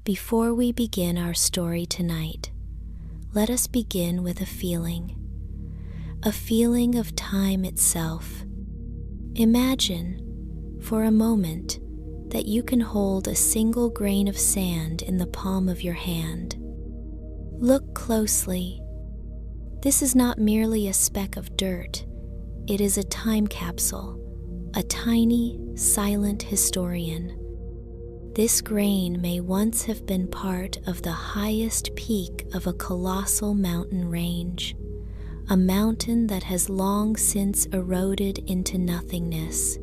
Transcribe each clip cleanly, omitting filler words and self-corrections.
Before we begin our story tonight, let us begin with a feeling of time itself. Imagine, for a moment, that you can hold a single grain of sand in the palm of your hand. Look closely. This is not merely a speck of dirt, it is a time capsule, a tiny, silent historian. This grain may once have been part of the highest peak of a colossal mountain range, a mountain that has long since eroded into nothingness.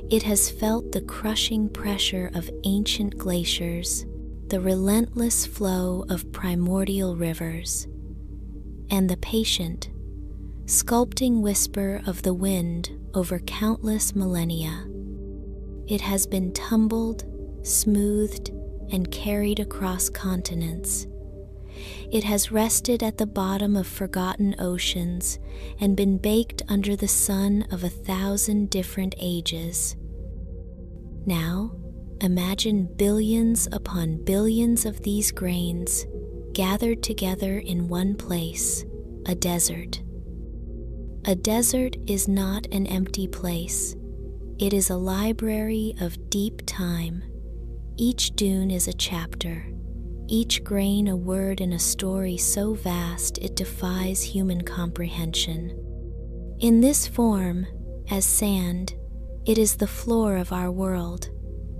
It has felt the crushing pressure of ancient glaciers, the relentless flow of primordial rivers, and the patient, sculpting whisper of the wind over countless millennia. It has been tumbled, smoothed, and carried across continents. It has rested at the bottom of forgotten oceans and been baked under the sun of 1,000 different ages. Now, imagine billions upon billions of these grains gathered together in one place, a desert. A desert is not an empty place. It is a library of deep time. Each dune is a chapter, each grain a word in a story so vast it defies human comprehension. In this form, as sand, it is the floor of our world.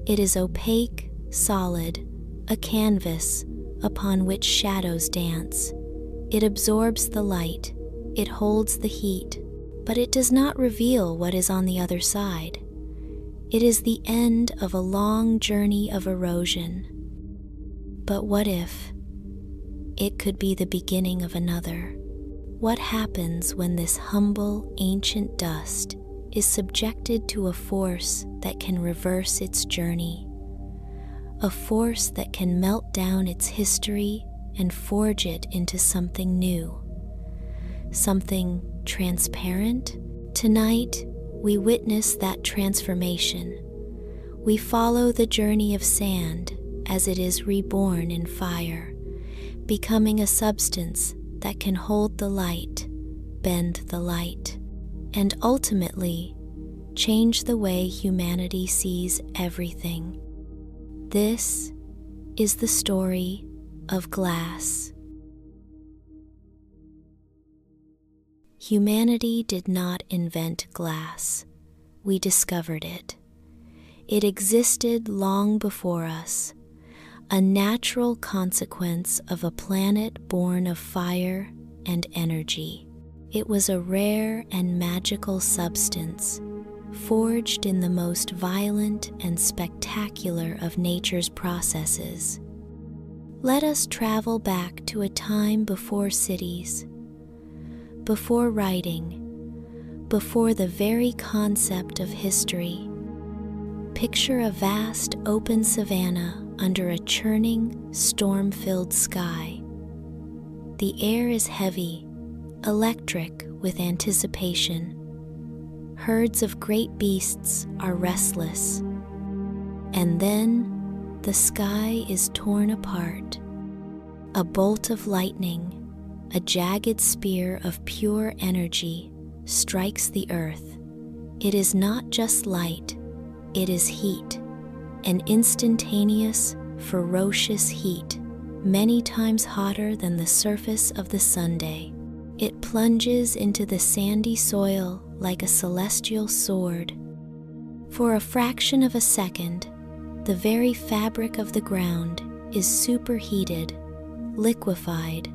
It is opaque, solid, a canvas upon which shadows dance. It absorbs the light, it holds the heat, but it does not reveal what is on the other side. It is the end of a long journey of erosion. But what if it could be the beginning of another? What happens when this humble, ancient dust is subjected to a force that can reverse its journey? A force that can melt down its history and forge it into something new, something transparent? Tonight, we witness that transformation. We follow the journey of sand as it is reborn in fire, becoming a substance that can hold the light, bend the light, and ultimately change the way humanity sees everything. This is the story of glass. Humanity did not invent glass. We discovered it. It existed long before us, a natural consequence of a planet born of fire and energy. It was a rare and magical substance, forged in the most violent and spectacular of nature's processes. Let us travel back to a time before cities, before writing, before the very concept of history. Picture a vast open savanna under a churning, storm-filled sky. The air is heavy, electric with anticipation. Herds of great beasts are restless. And then the sky is torn apart. A bolt of lightning, a jagged spear of pure energy, strikes the earth. It is not just light, it is heat, an instantaneous, ferocious heat, many times hotter than the surface of the sunday. It plunges into the sandy soil like a celestial sword. For a fraction of a second, the very fabric of the ground is superheated, liquefied.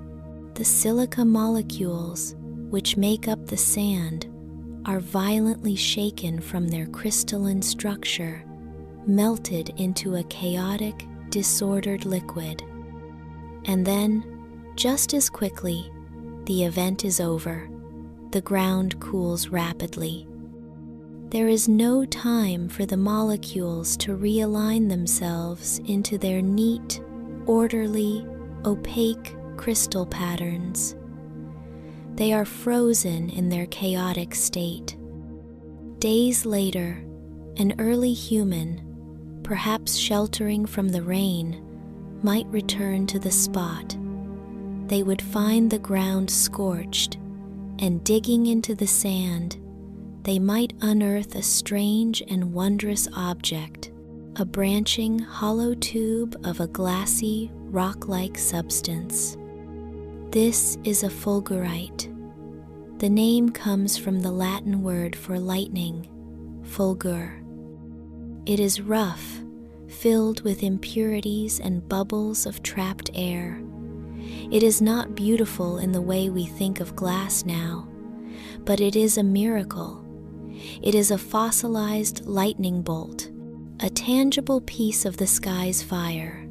The silica molecules, which make up the sand, are violently shaken from their crystalline structure, melted into a chaotic, disordered liquid. And then, just as quickly, the event is over. The ground cools rapidly. There is no time for the molecules to realign themselves into their neat, orderly, opaque crystal patterns. They are frozen in their chaotic state. Days later, an early human, perhaps sheltering from the rain, might return to the spot, they would find the ground scorched, and digging into the sand, they might unearth a strange and wondrous object, a branching, hollow tube of a glassy, rock-like substance. This is a fulgurite. The name comes from the Latin word for lightning, fulgur. It is rough, filled with impurities and bubbles of trapped air. It is not beautiful in the way we think of glass now, but it is a miracle. It is a fossilized lightning bolt, a tangible piece of the sky's fire.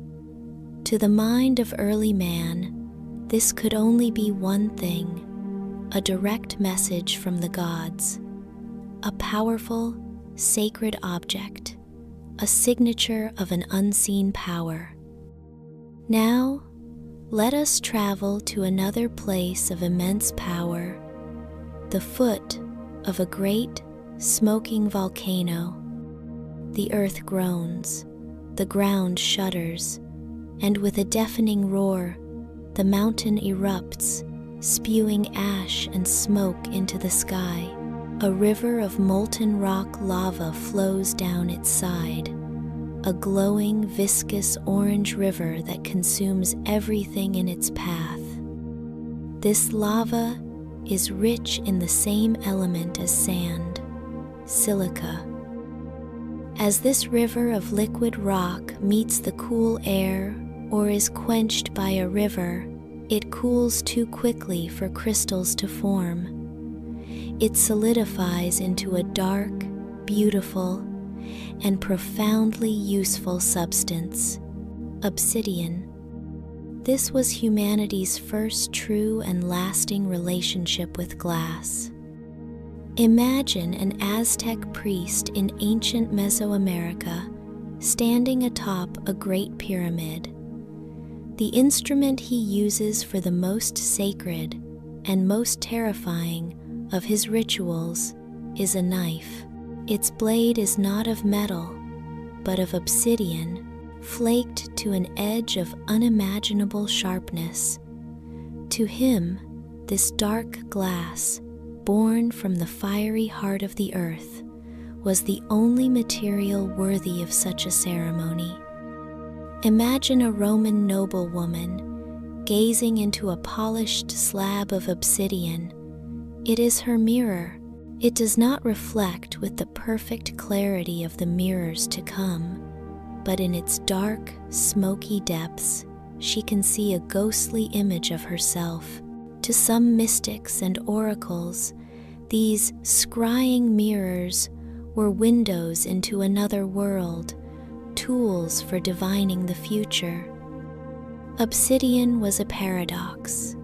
To the mind of early man, this could only be one thing, a direct message from the gods, a powerful, sacred object, a signature of an unseen power. Now, let us travel to another place of immense power, the foot of a great, smoking volcano. The earth groans, the ground shudders, and with a deafening roar, the mountain erupts, spewing ash and smoke into the sky. A river of molten rock lava flows down its side, a glowing, viscous orange river that consumes everything in its path. This lava is rich in the same element as sand, silica. As this river of liquid rock meets the cool air or is quenched by a river, it cools too quickly for crystals to form. It solidifies into a dark, beautiful, and profoundly useful substance, obsidian. This was humanity's first true and lasting relationship with glass. Imagine an Aztec priest in ancient Mesoamerica standing atop a great pyramid. The instrument he uses for the most sacred and most terrifying of his rituals is a knife. Its blade is not of metal, but of obsidian, flaked to an edge of unimaginable sharpness. To him, this dark glass, born from the fiery heart of the earth, was the only material worthy of such a ceremony. Imagine a Roman noblewoman gazing into a polished slab of obsidian. It is her mirror. It does not reflect with the perfect clarity of the mirrors to come, but in its dark, smoky depths, she can see a ghostly image of herself. To some mystics and oracles, these scrying mirrors were windows into another world, tools for divining the future. Obsidian was a paradox.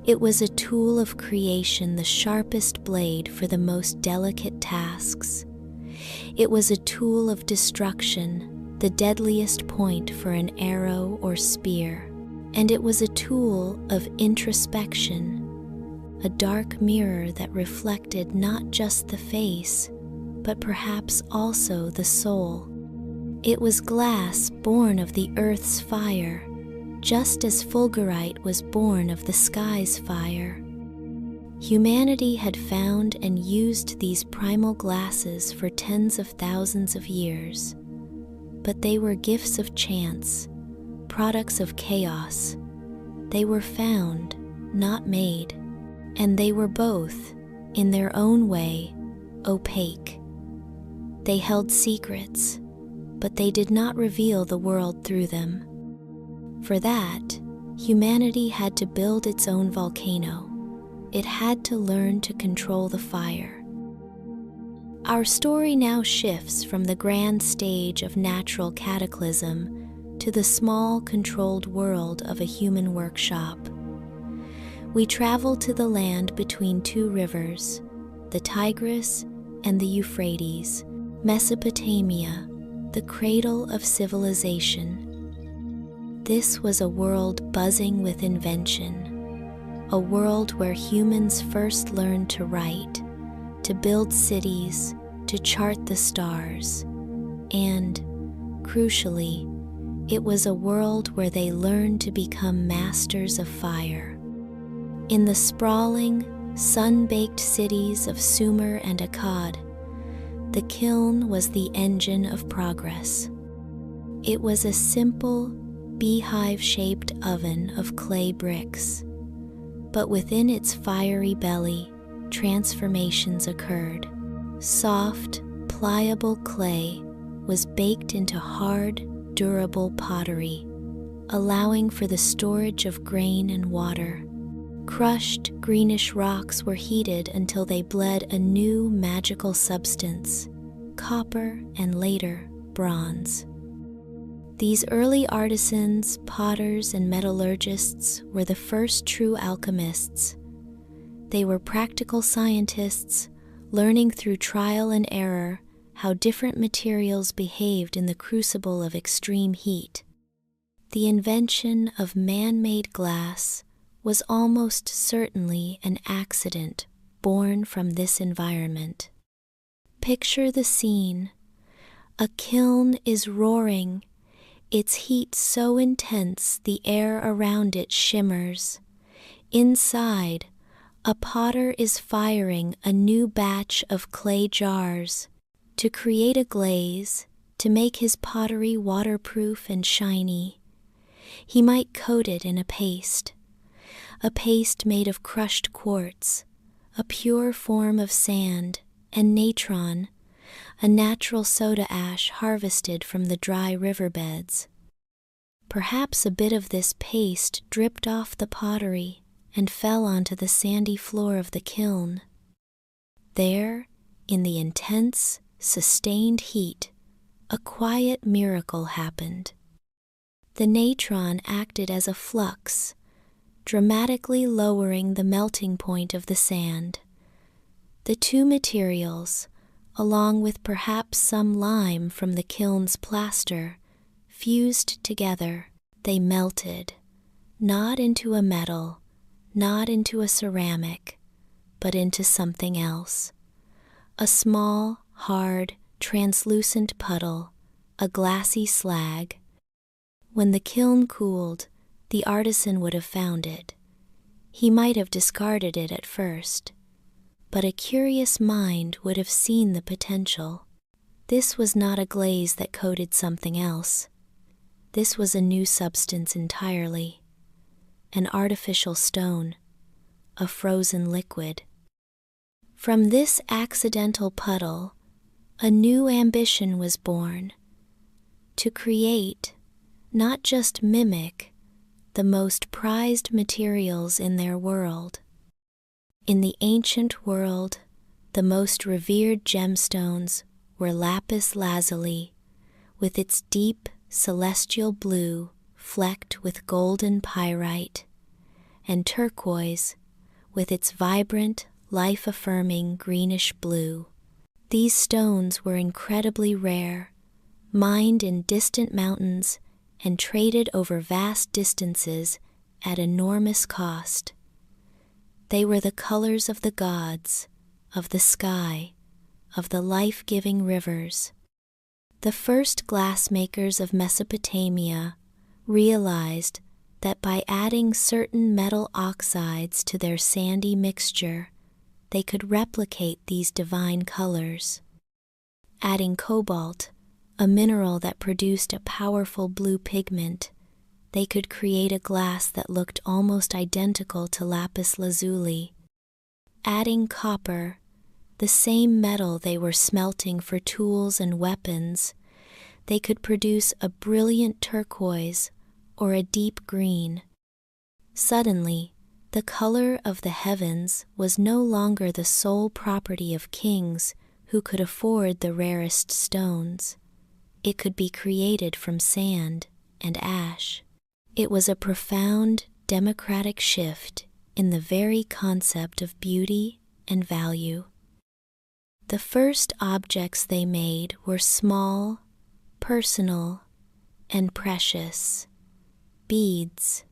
It was a tool of creation, the sharpest blade for the most delicate tasks. It was a tool of destruction, the deadliest point for an arrow or spear. And it was a tool of introspection, a dark mirror that reflected not just the face, but perhaps also the soul. It was glass born of the earth's fire, just as fulgurite was born of the sky's fire. Humanity had found and used these primal glasses for tens of thousands of years, but they were gifts of chance, products of chaos. They were found, not made, and they were both, in their own way, opaque. They held secrets, but they did not reveal the world through them. For that, humanity had to build its own volcano. It had to learn to control the fire. Our story now shifts from the grand stage of natural cataclysm to the small, controlled world of a human workshop. We travel to the land between two rivers, the Tigris and the Euphrates, Mesopotamia, the cradle of civilization. This was a world buzzing with invention, a world where humans first learned to write, to build cities, to chart the stars, and, crucially, It was a world where they learned to become masters of fire. In the sprawling, sun-baked cities of Sumer and Akkad, the kiln was the engine of progress. It was a simple, beehive-shaped oven of clay bricks, but within its fiery belly, transformations occurred. Soft, pliable clay was baked into hard, durable pottery, allowing for the storage of grain and water. Crushed, greenish rocks were heated until they bled a new magical substance, copper and later bronze. These early artisans, potters, and metallurgists were the first true alchemists. They were practical scientists, learning through trial and error how different materials behaved in the crucible of extreme heat. The invention of man-made glass was almost certainly an accident born from this environment. Picture the scene. A kiln is roaring, its heat so intense the air around it shimmers. Inside, a potter is firing a new batch of clay jars to create a glaze, to make his pottery waterproof and shiny. He might coat it in a paste made of crushed quartz, a pure form of sand, and natron, a natural soda ash harvested from the dry riverbeds. Perhaps a bit of this paste dripped off the pottery and fell onto the sandy floor of the kiln. There, in the intense, sustained heat, a quiet miracle happened. The natron acted as a flux, dramatically lowering the melting point of the sand. The two materials, along with perhaps some lime from the kiln's plaster, fused together. They melted, not into a metal, not into a ceramic, but into something else. A small, hard, translucent puddle, a glassy slag. When the kiln cooled, the artisan would have found it. He might have discarded it at first, but a curious mind would have seen the potential. This was not a glaze that coated something else. This was a new substance entirely, an artificial stone, a frozen liquid. From this accidental puddle, a new ambition was born, to create, not just mimic, the most prized materials in their world. In the ancient world, the most revered gemstones were lapis lazuli, with its deep celestial blue flecked with golden pyrite, and turquoise, with its vibrant, life-affirming greenish blue. These stones were incredibly rare, mined in distant mountains and traded over vast distances at enormous cost. They were the colors of the gods, of the sky, of the life-giving rivers. The first glassmakers of Mesopotamia realized that by adding certain metal oxides to their sandy mixture, they could replicate these divine colors. Adding cobalt, a mineral that produced a powerful blue pigment, they could create a glass that looked almost identical to lapis lazuli. Adding copper, the same metal they were smelting for tools and weapons, they could produce a brilliant turquoise or a deep green. Suddenly, the color of the heavens was no longer the sole property of kings who could afford the rarest stones. It could be created from sand and ash. It was a profound, democratic shift in the very concept of beauty and value. The first objects they made were small, personal, and precious. Beads.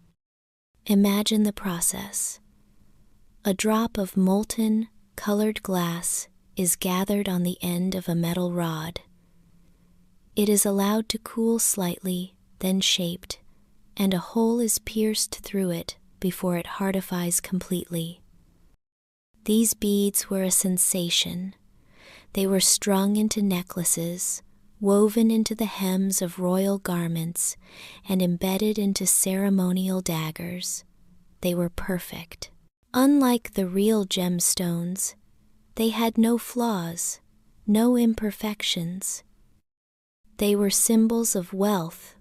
Imagine the process. A drop of molten, colored glass is gathered on the end of a metal rod. It is allowed to cool slightly then shaped, and a hole is pierced through it before it hardifies completely. These beads were a sensation. They were strung into necklaces, woven into the hems of royal garments, and embedded into ceremonial daggers. They were perfect. Unlike the real gemstones, they had no flaws, no imperfections. They were symbols of wealth,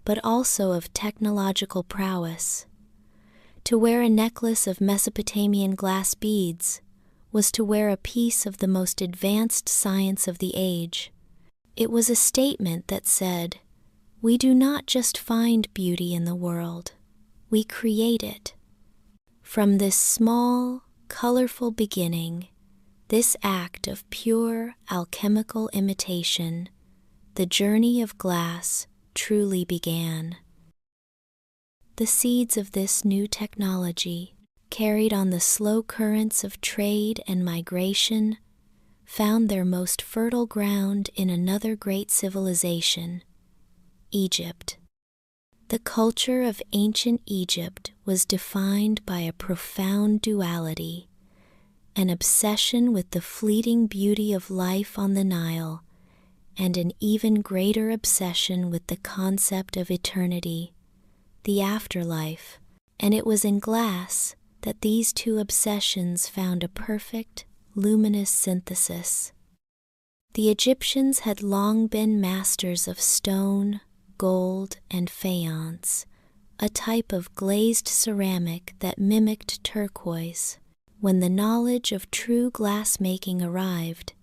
but also of technological prowess. To wear a necklace of Mesopotamian glass beads was to wear a piece of the most advanced science of the age. It was a statement that said, "We do not just find beauty in the world, we create it." From this small, colorful beginning, this act of pure alchemical imitation, the journey of glass truly began. The seeds of this new technology, carried on the slow currents of trade and migration, found their most fertile ground in another great civilization, Egypt. The culture of ancient Egypt was defined by a profound duality, an obsession with the fleeting beauty of life on the Nile, and an even greater obsession with the concept of eternity, the afterlife, and it was in glass that these two obsessions found a perfect, luminous synthesis. The Egyptians had long been masters of stone, gold, and faience, a type of glazed ceramic that mimicked turquoise. When the knowledge of true glassmaking arrived,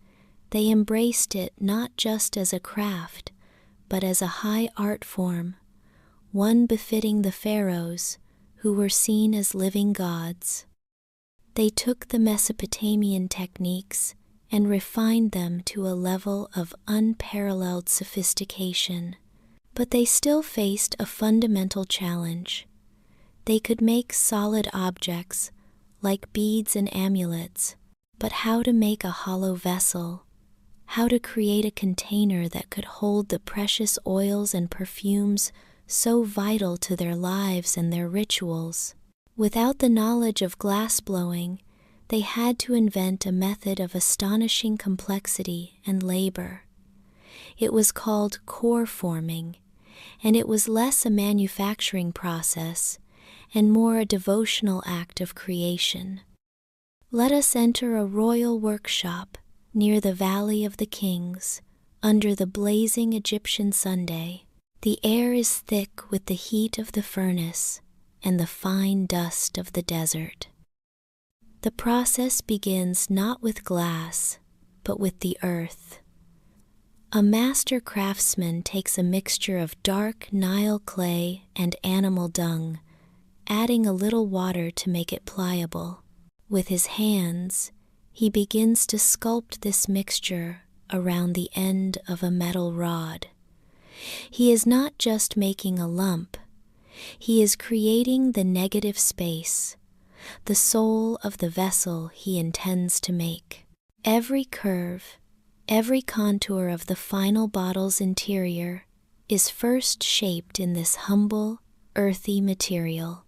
they embraced it not just as a craft, but as a high art form, one befitting the pharaohs, who were seen as living gods. They took the Mesopotamian techniques and refined them to a level of unparalleled sophistication, but they still faced a fundamental challenge. They could make solid objects, like beads and amulets, but how to make a hollow vessel, how to create a container that could hold the precious oils and perfumes so vital to their lives and their rituals. Without the knowledge of glassblowing, they had to invent a method of astonishing complexity and labor. It was called core forming, and it was less a manufacturing process and more a devotional act of creation. Let us enter a royal workshop near the Valley of the Kings, under the blazing Egyptian Sunday. The air is thick with the heat of the furnace and the fine dust of the desert. The process begins not with glass, but with the earth. A master craftsman takes a mixture of dark Nile clay and animal dung, adding a little water to make it pliable. With his hands, he begins to sculpt this mixture around the end of a metal rod. He is not just making a lump, he is creating the negative space, the soul of the vessel he intends to make. Every curve, every contour of the final bottle's interior is first shaped in this humble, earthy material.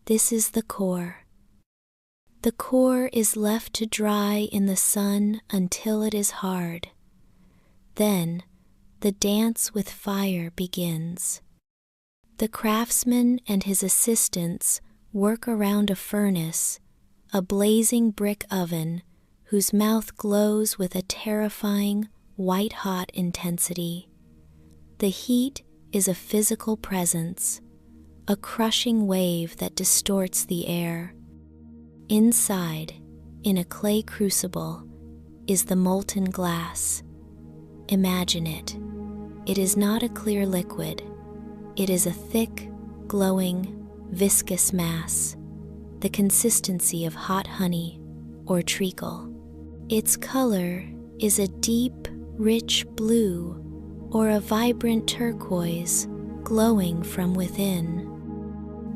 This is the core. The core is left to dry in the sun until it is hard. Then, the dance with fire begins. The craftsman and his assistants work around a furnace, a blazing brick oven whose mouth glows with a terrifying, white-hot intensity. The heat is a physical presence, a crushing wave that distorts the air. Inside, in a clay crucible, is the molten glass. Imagine it. It is not a clear liquid. It is a thick, glowing, viscous mass, the consistency of hot honey or treacle. Its color is a deep, rich blue or a vibrant turquoise glowing from within.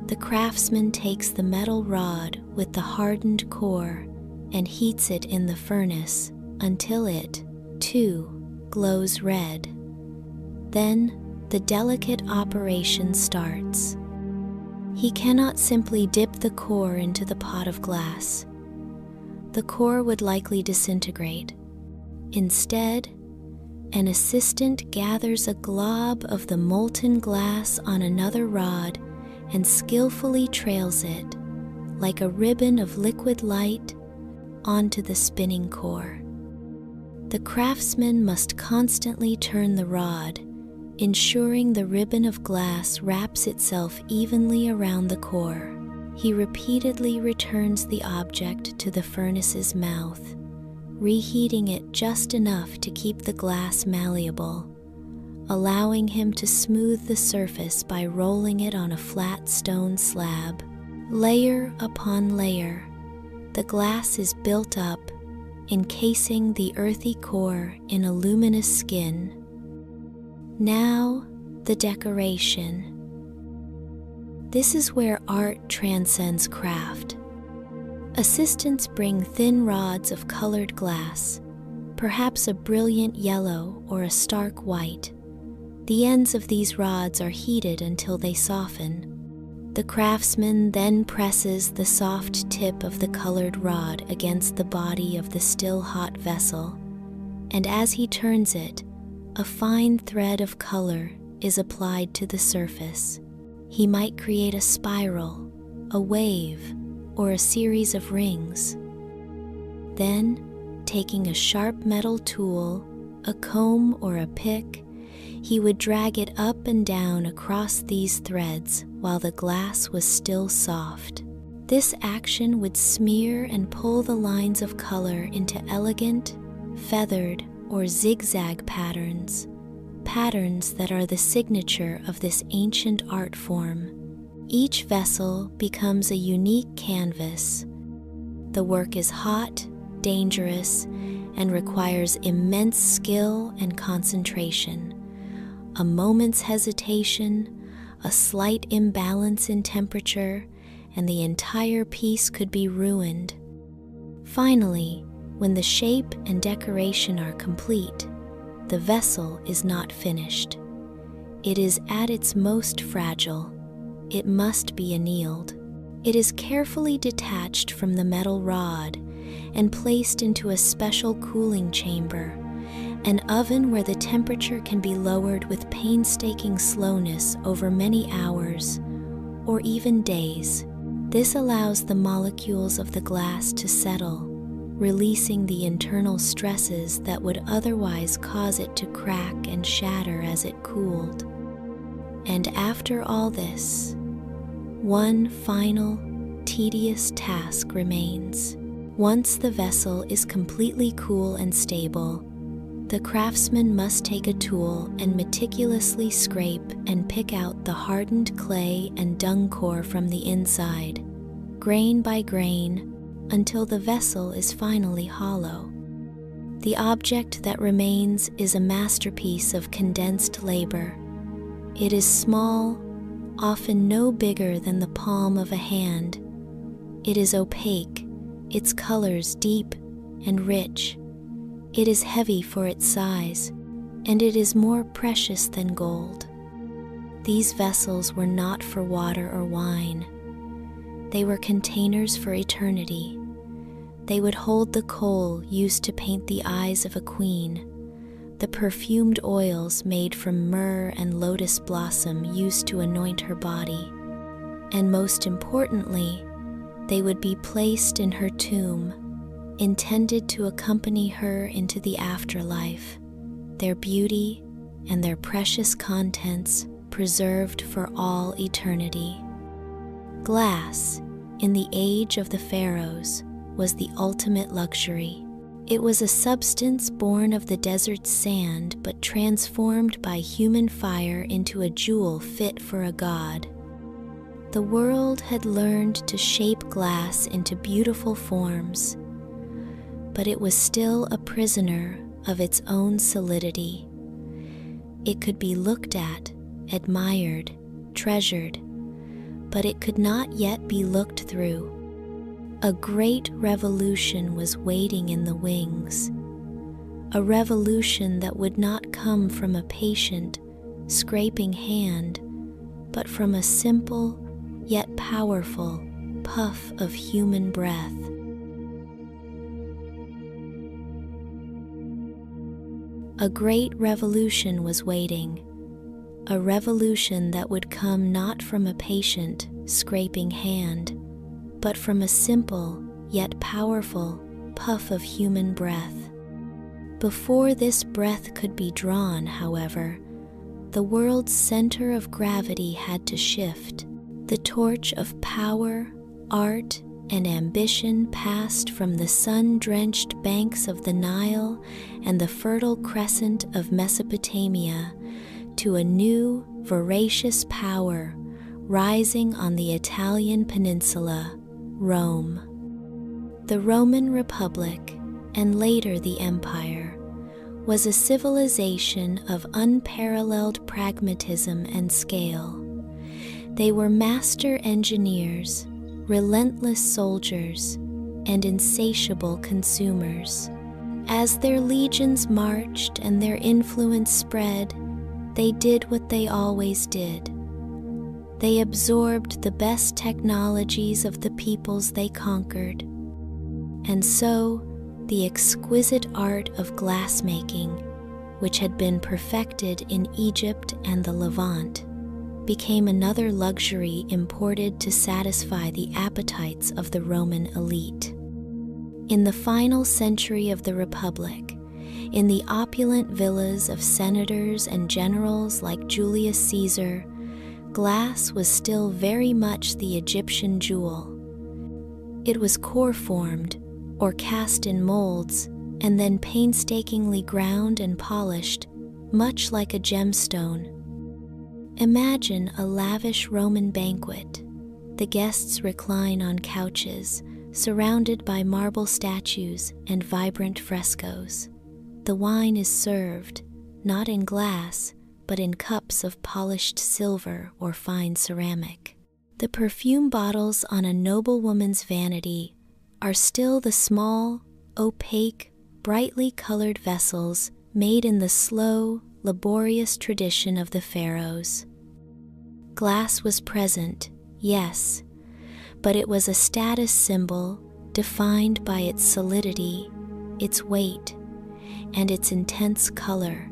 The craftsman takes the metal rod with the hardened core and heats it in the furnace until it, too, glows red. Then, the delicate operation starts. He cannot simply dip the core into the pot of glass. The core would likely disintegrate. Instead, an assistant gathers a glob of the molten glass on another rod and skillfully trails it, like a ribbon of liquid light, onto the spinning core. The craftsman must constantly turn the rod, ensuring the ribbon of glass wraps itself evenly around the core. He repeatedly returns the object to the furnace's mouth, reheating it just enough to keep the glass malleable, allowing him to smooth the surface by rolling it on a flat stone slab. Layer upon layer, the glass is built up, encasing the earthy core in a luminous skin. Now, the decoration. This is where art transcends craft. Assistants bring thin rods of colored glass, perhaps a brilliant yellow or a stark white. The ends of these rods are heated until they soften. The craftsman then presses the soft tip of the colored rod against the body of the still hot vessel, and as he turns it, a fine thread of color is applied to the surface. He might create a spiral, a wave, or a series of rings. Then, taking a sharp metal tool, a comb or a pick, he would drag it up and down across these threads while the glass was still soft. This action would smear and pull the lines of color into elegant, feathered, or zigzag patterns that are the signature of this ancient art form. Each vessel becomes a unique canvas. The work is hot, dangerous, and requires immense skill and concentration. A moment's hesitation, a slight imbalance in temperature, and the entire piece could be ruined. Finally, when the shape and decoration are complete, the vessel is not finished. It is at its most fragile. It must be annealed. It is carefully detached from the metal rod and placed into a special cooling chamber, an oven where the temperature can be lowered with painstaking slowness over many hours or even days. This allows the molecules of the glass to settle, releasing the internal stresses that would otherwise cause it to crack and shatter as it cooled. And after all this, one final, tedious task remains. Once the vessel is completely cool and stable, the craftsman must take a tool and meticulously scrape and pick out the hardened clay and dung core from the inside, grain by grain, until the vessel is finally hollow. The object that remains is a masterpiece of condensed labor. It is small, often no bigger than the palm of a hand. It is opaque, its colors deep and rich. It is heavy for its size, and it is more precious than gold. These vessels were not for water or wine. They were containers for eternity. They would hold the kohl used to paint the eyes of a queen, the perfumed oils made from myrrh and lotus blossom used to anoint her body, and most importantly, they would be placed in her tomb, intended to accompany her into the afterlife, their beauty and their precious contents preserved for all eternity. Glass, in the age of the pharaohs, was the ultimate luxury. It was a substance born of the desert's sand but transformed by human fire into a jewel fit for a god. The world had learned to shape glass into beautiful forms, but it was still a prisoner of its own solidity. It could be looked at, admired, treasured, but it could not yet be looked through. A great revolution was waiting in the wings, a revolution that would not come from a patient, scraping hand, but from a simple yet powerful puff of human breath. A great revolution was waiting, a revolution that would come not from a patient, scraping hand, but from a simple yet powerful puff of human breath. Before this breath could be drawn, however, the world's center of gravity had to shift. The torch of power, art, and ambition passed from the sun-drenched banks of the Nile and the fertile crescent of Mesopotamia to a new, voracious power rising on the Italian peninsula, Rome. The Roman Republic, and later the Empire, was a civilization of unparalleled pragmatism and scale. They were master engineers, relentless soldiers, and insatiable consumers. As their legions marched and their influence spread, they did what they always did. They absorbed the best technologies of the peoples they conquered. And so, the exquisite art of glassmaking, which had been perfected in Egypt and the Levant, became another luxury imported to satisfy the appetites of the Roman elite. In the final century of the Republic, in the opulent villas of senators and generals like Julius Caesar, glass was still very much the Egyptian jewel. It was core-formed, or cast in molds, and then painstakingly ground and polished, much like a gemstone. Imagine a lavish Roman banquet. The guests recline on couches, surrounded by marble statues and vibrant frescoes. The wine is served, not in glass, but in cups of polished silver or fine ceramic. The perfume bottles on a noblewoman's vanity are still the small, opaque, brightly colored vessels made in the slow, laborious tradition of the pharaohs. Glass was present, yes, but it was a status symbol defined by its solidity, its weight, and its intense color.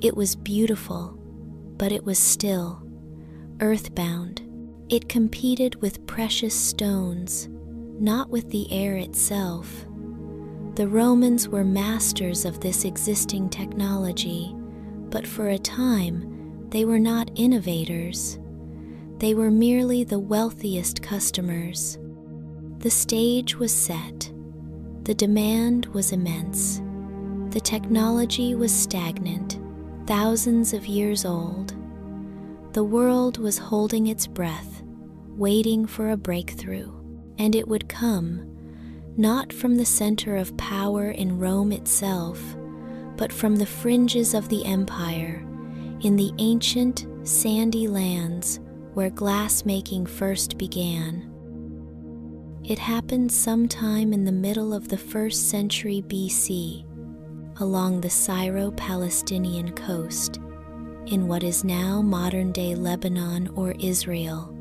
It was beautiful, but it was still, earthbound. It competed with precious stones, not with the air itself. The Romans were masters of this existing technology, but for a time, they were not innovators. They were merely the wealthiest customers. The stage was set. The demand was immense. The technology was stagnant, thousands of years old. The world was holding its breath, waiting for a breakthrough, and it would come, not from the center of power in Rome itself, but from the fringes of the empire, in the ancient, sandy lands where glassmaking first began. It happened sometime in the middle of the 1st century BC, along the Syro-Palestinian coast, in what is now modern-day Lebanon or Israel.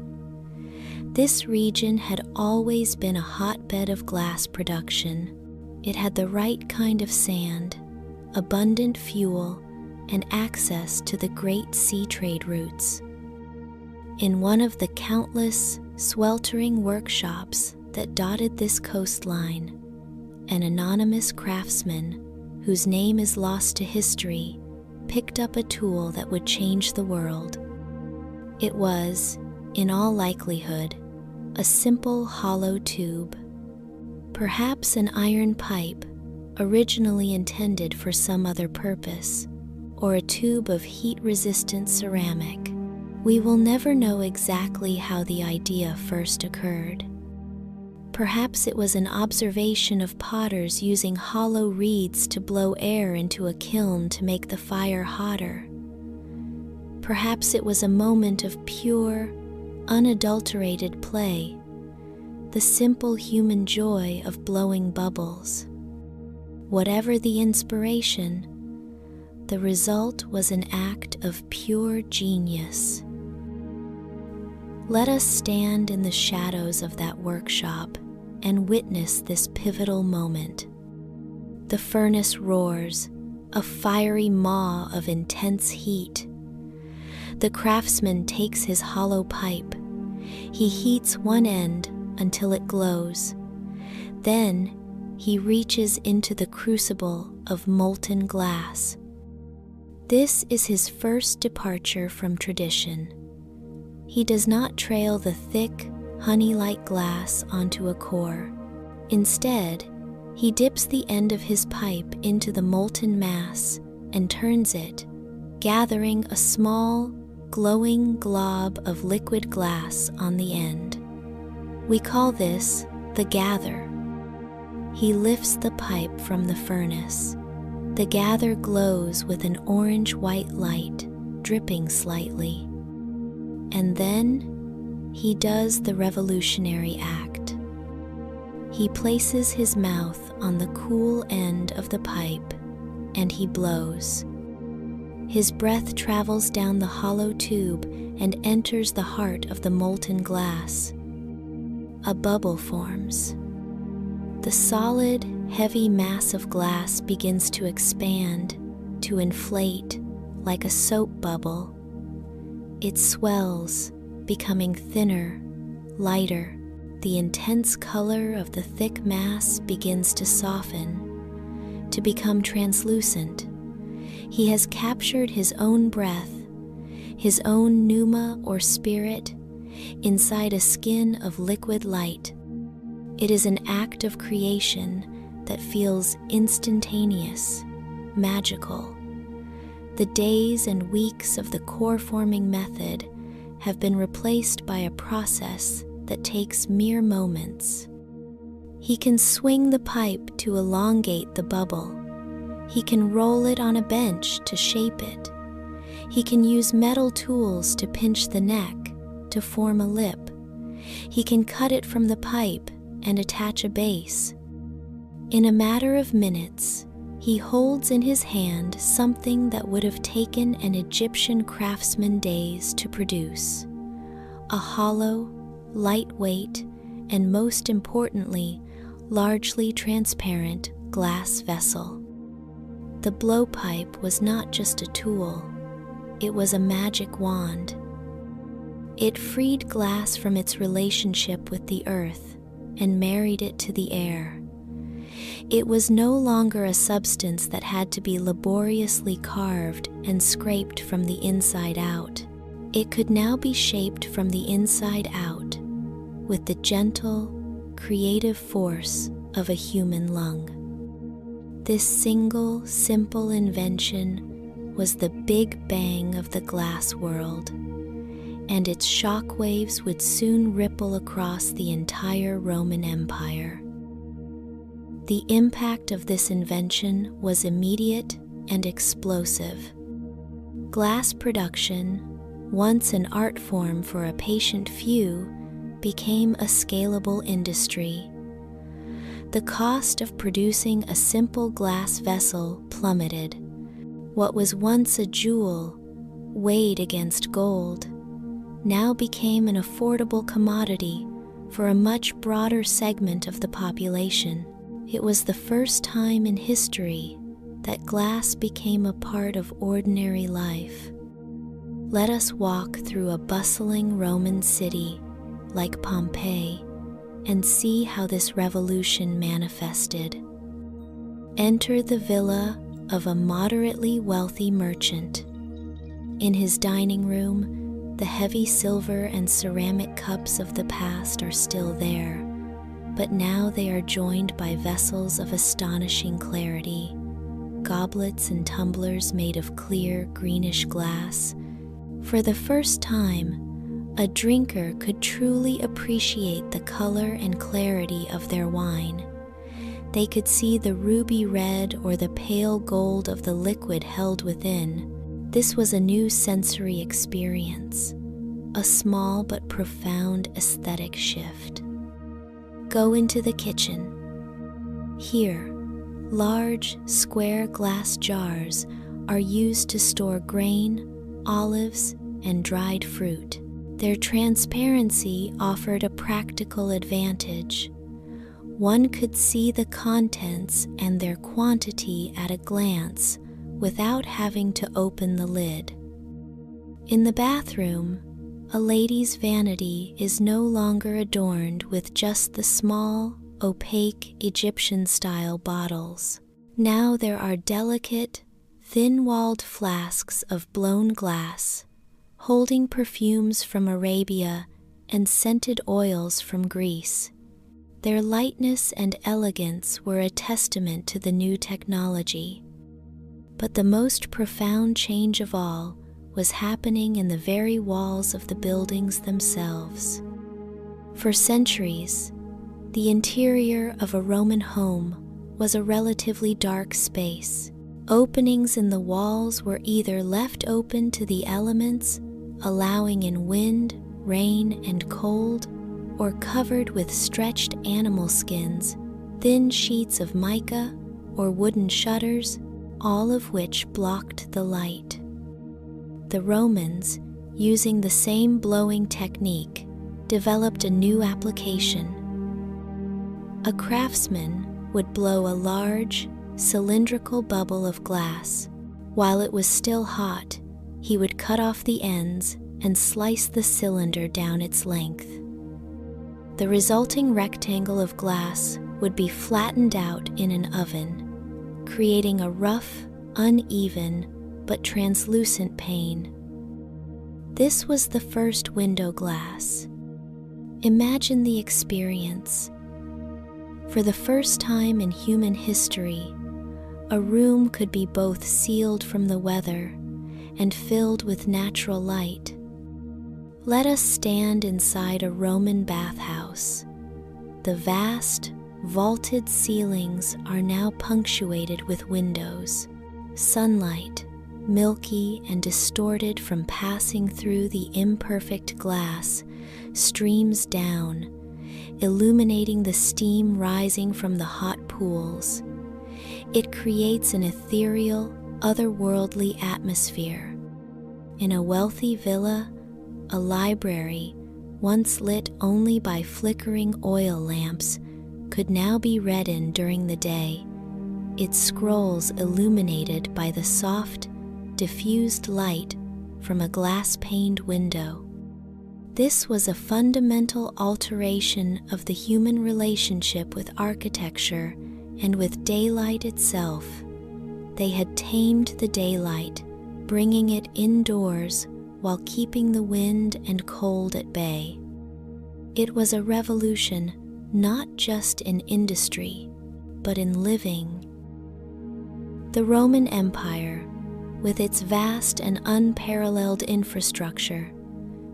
This region had always been a hotbed of glass production. It had the right kind of sand, abundant fuel, and access to the great sea trade routes. In one of the countless, sweltering workshops that dotted this coastline, an anonymous craftsman, whose name is lost to history, picked up a tool that would change the world. It was, in all likelihood, a simple hollow tube, perhaps an iron pipe originally intended for some other purpose, or a tube of heat-resistant ceramic. We will never know exactly how the idea first occurred. Perhaps it was an observation of potters using hollow reeds to blow air into a kiln to make the fire hotter. Perhaps it was a moment of pure, unadulterated play, the simple human joy of blowing bubbles. Whatever the inspiration, The result was an act of pure genius. Let us stand in the shadows of that workshop and witness this pivotal moment. The furnace roars, a fiery maw of intense heat. The craftsman takes his hollow pipe. He heats one end until it glows. Then he reaches into the crucible of molten glass. This is his first departure from tradition. He does not trail the thick, honey-like glass onto a core. Instead, he dips the end of his pipe into the molten mass and turns it, gathering a small, glowing glob of liquid glass on the end. We call this the gather. He lifts the pipe from the furnace. The gather glows with an orange-white light, dripping slightly. And then he does the revolutionary act. He places his mouth on the cool end of the pipe, and he blows. His breath travels down the hollow tube and enters the heart of the molten glass. A bubble forms. The solid, heavy mass of glass begins to expand, to inflate, like a soap bubble. It swells, becoming thinner, lighter. The intense color of the thick mass begins to soften, to become translucent. He has captured his own breath, his own pneuma or spirit, inside a skin of liquid light. It is an act of creation that feels instantaneous, magical. The days and weeks of the core-forming method have been replaced by a process that takes mere moments. He can swing the pipe to elongate the bubble. He can roll it on a bench to shape it. He can use metal tools to pinch the neck, to form a lip. He can cut it from the pipe and attach a base. In a matter of minutes, he holds in his hand something that would have taken an Egyptian craftsman days to produce. A hollow, lightweight, and most importantly, largely transparent glass vessel. The blowpipe was not just a tool, it was a magic wand. It freed glass from its relationship with the earth and married it to the air. It was no longer a substance that had to be laboriously carved and scraped from the inside out. It could now be shaped from the inside out with the gentle, creative force of a human lung. This single, simple invention was the big bang of the glass world, and its shock waves would soon ripple across the entire Roman Empire. The impact of this invention was immediate and explosive. Glass production, once an art form for a patient few, became a scalable industry. The cost of producing a simple glass vessel plummeted. What was once a jewel, weighed against gold, now became an affordable commodity for a much broader segment of the population. It was the first time in history that glass became a part of ordinary life. Let us walk through a bustling Roman city like Pompeii and see how this revolution manifested. Enter the villa of a moderately wealthy merchant. In his dining room, the heavy silver and ceramic cups of the past are still there, but now they are joined by vessels of astonishing clarity, goblets and tumblers made of clear, greenish glass. For the first time, a drinker could truly appreciate the color and clarity of their wine. They could see the ruby red or the pale gold of the liquid held within. This was a new sensory experience, a small but profound aesthetic shift. Go into the kitchen. Here, large, square glass jars are used to store grain, olives, and dried fruit. Their transparency offered a practical advantage. One could see the contents and their quantity at a glance without having to open the lid. In the bathroom, a lady's vanity is no longer adorned with just the small, opaque Egyptian-style bottles. Now there are delicate, thin-walled flasks of blown glass, holding perfumes from Arabia and scented oils from Greece. Their lightness and elegance were a testament to the new technology. But the most profound change of all was happening in the very walls of the buildings themselves. For centuries, the interior of a Roman home was a relatively dark space. Openings in the walls were either left open to the elements, allowing in wind, rain, and cold, or covered with stretched animal skins, thin sheets of mica, or wooden shutters, all of which blocked the light. The Romans, using the same blowing technique, developed a new application. A craftsman would blow a large, cylindrical bubble of glass. While it was still hot, he would cut off the ends and slice the cylinder down its length. The resulting rectangle of glass would be flattened out in an oven, creating a rough, uneven, but translucent pane. This was the first window glass. Imagine the experience. For the first time in human history, a room could be both sealed from the weather and filled with natural light. Let us stand inside a Roman bathhouse. The vast, vaulted ceilings are now punctuated with windows. Sunlight, milky and distorted from passing through the imperfect glass, streams down, illuminating the steam rising from the hot pools. It creates an ethereal, otherworldly atmosphere. In a wealthy villa, a library, once lit only by flickering oil lamps, could now be read in during the day, its scrolls illuminated by the soft, diffused light from a glass-paned window. This was a fundamental alteration of the human relationship with architecture and with daylight itself. They had tamed the daylight, bringing it indoors while keeping the wind and cold at bay. It was a revolution not just in industry, but in living. The Roman Empire, with its vast and unparalleled infrastructure,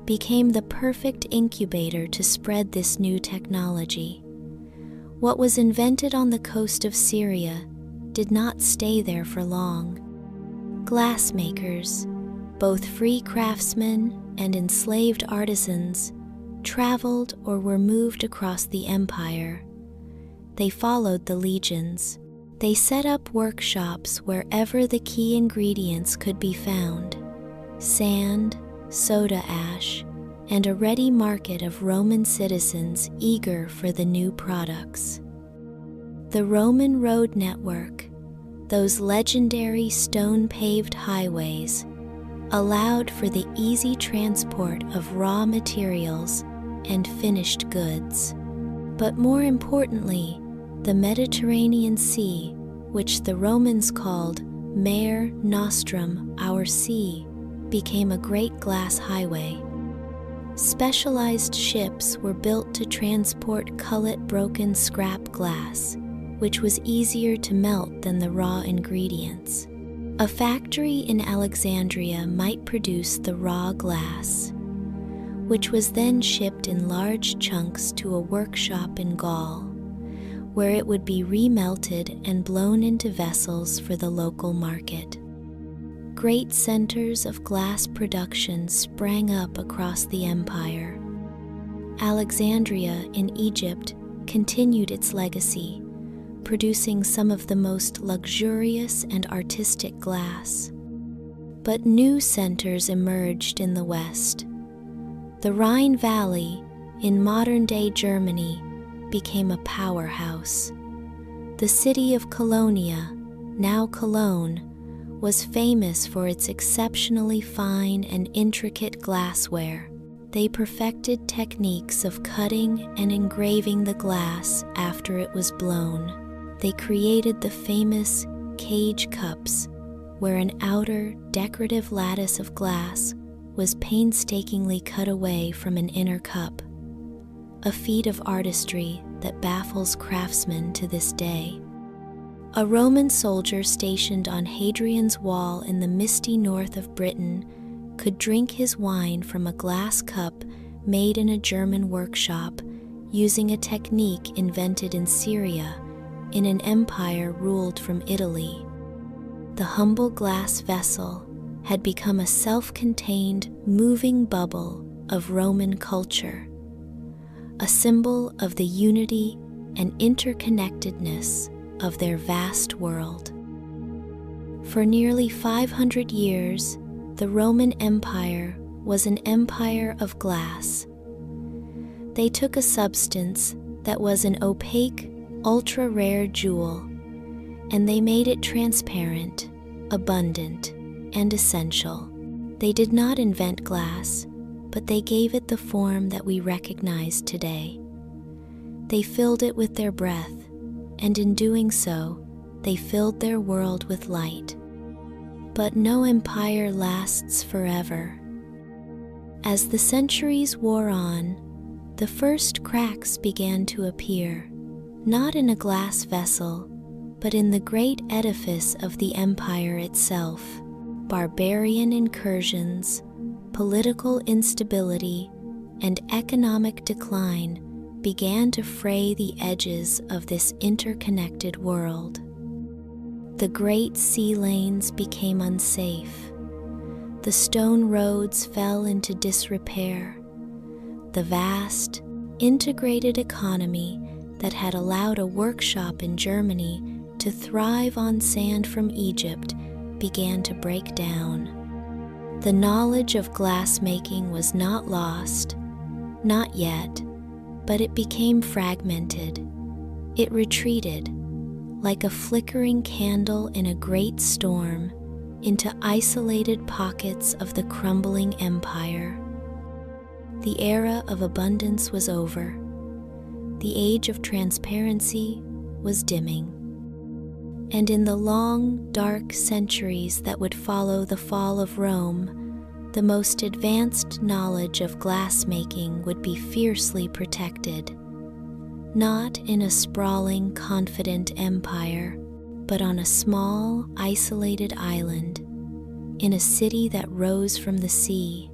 became the perfect incubator to spread this new technology. What was invented on the coast of Syria did not stay there for long. Glassmakers, both free craftsmen and enslaved artisans, traveled or were moved across the empire. They followed the legions. They set up workshops wherever the key ingredients could be found: sand, soda ash, and a ready market of Roman citizens eager for the new products. The Roman road network, those legendary stone-paved highways, allowed for the easy transport of raw materials and finished goods. But more importantly, the Mediterranean Sea, which the Romans called Mare Nostrum, our sea, became a great glass highway. Specialized ships were built to transport cullet-broken scrap glass, which was easier to melt than the raw ingredients. A factory in Alexandria might produce the raw glass, which was then shipped in large chunks to a workshop in Gaul, where it would be remelted and blown into vessels for the local market. Great centers of glass production sprang up across the empire. Alexandria in Egypt continued its legacy, producing some of the most luxurious and artistic glass. But new centers emerged in the West. The Rhine Valley, in modern-day Germany, became a powerhouse. The city of Colonia, now Cologne, was famous for its exceptionally fine and intricate glassware. They perfected techniques of cutting and engraving the glass after it was blown. They created the famous cage cups, where an outer, decorative lattice of glass was painstakingly cut away from an inner cup, a feat of artistry that baffles craftsmen to this day. A Roman soldier stationed on Hadrian's Wall in the misty north of Britain could drink his wine from a glass cup made in a German workshop using a technique invented in Syria in an empire ruled from Italy. The humble glass vessel had become a self-contained, moving bubble of Roman culture, a symbol of the unity and interconnectedness of their vast world. For nearly 500 years, the Roman Empire was an empire of glass. They took a substance that was an opaque, ultra-rare jewel, and they made it transparent, abundant, and essential. They did not invent glass, but they gave it the form that we recognize today. They filled it with their breath, and in doing so, they filled their world with light. But no empire lasts forever. As the centuries wore on, the first cracks began to appear, not in a glass vessel, but in the great edifice of the empire itself. Barbarian incursions, political instability, and economic decline began to fray the edges of this interconnected world. The great sea lanes became unsafe. The stone roads fell into disrepair. The vast, integrated economy that had allowed a workshop in Germany to thrive on sand from Egypt began to break down. The knowledge of glassmaking was not lost, not yet, but it became fragmented. It retreated, like a flickering candle in a great storm, into isolated pockets of the crumbling empire. The era of abundance was over. The age of transparency was dimming. And in the long, dark centuries that would follow the fall of Rome, the most advanced knowledge of glassmaking would be fiercely protected, not in a sprawling, confident empire, but on a small, isolated island, in a city that rose from the sea.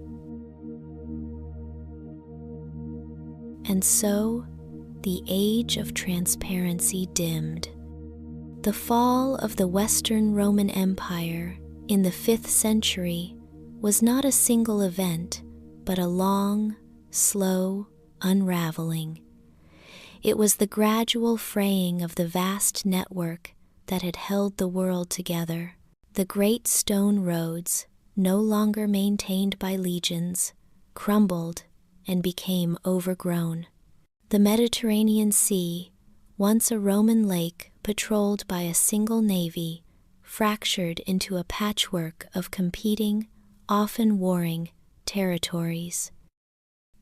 And so, the age of transparency dimmed. The fall of the Western Roman Empire in the 5th century was not a single event, but a long, slow unraveling. It was the gradual fraying of the vast network that had held the world together. The great stone roads, no longer maintained by legions, crumbled and became overgrown. The Mediterranean Sea, once a Roman lake patrolled by a single navy, fractured into a patchwork of competing, often warring, territories.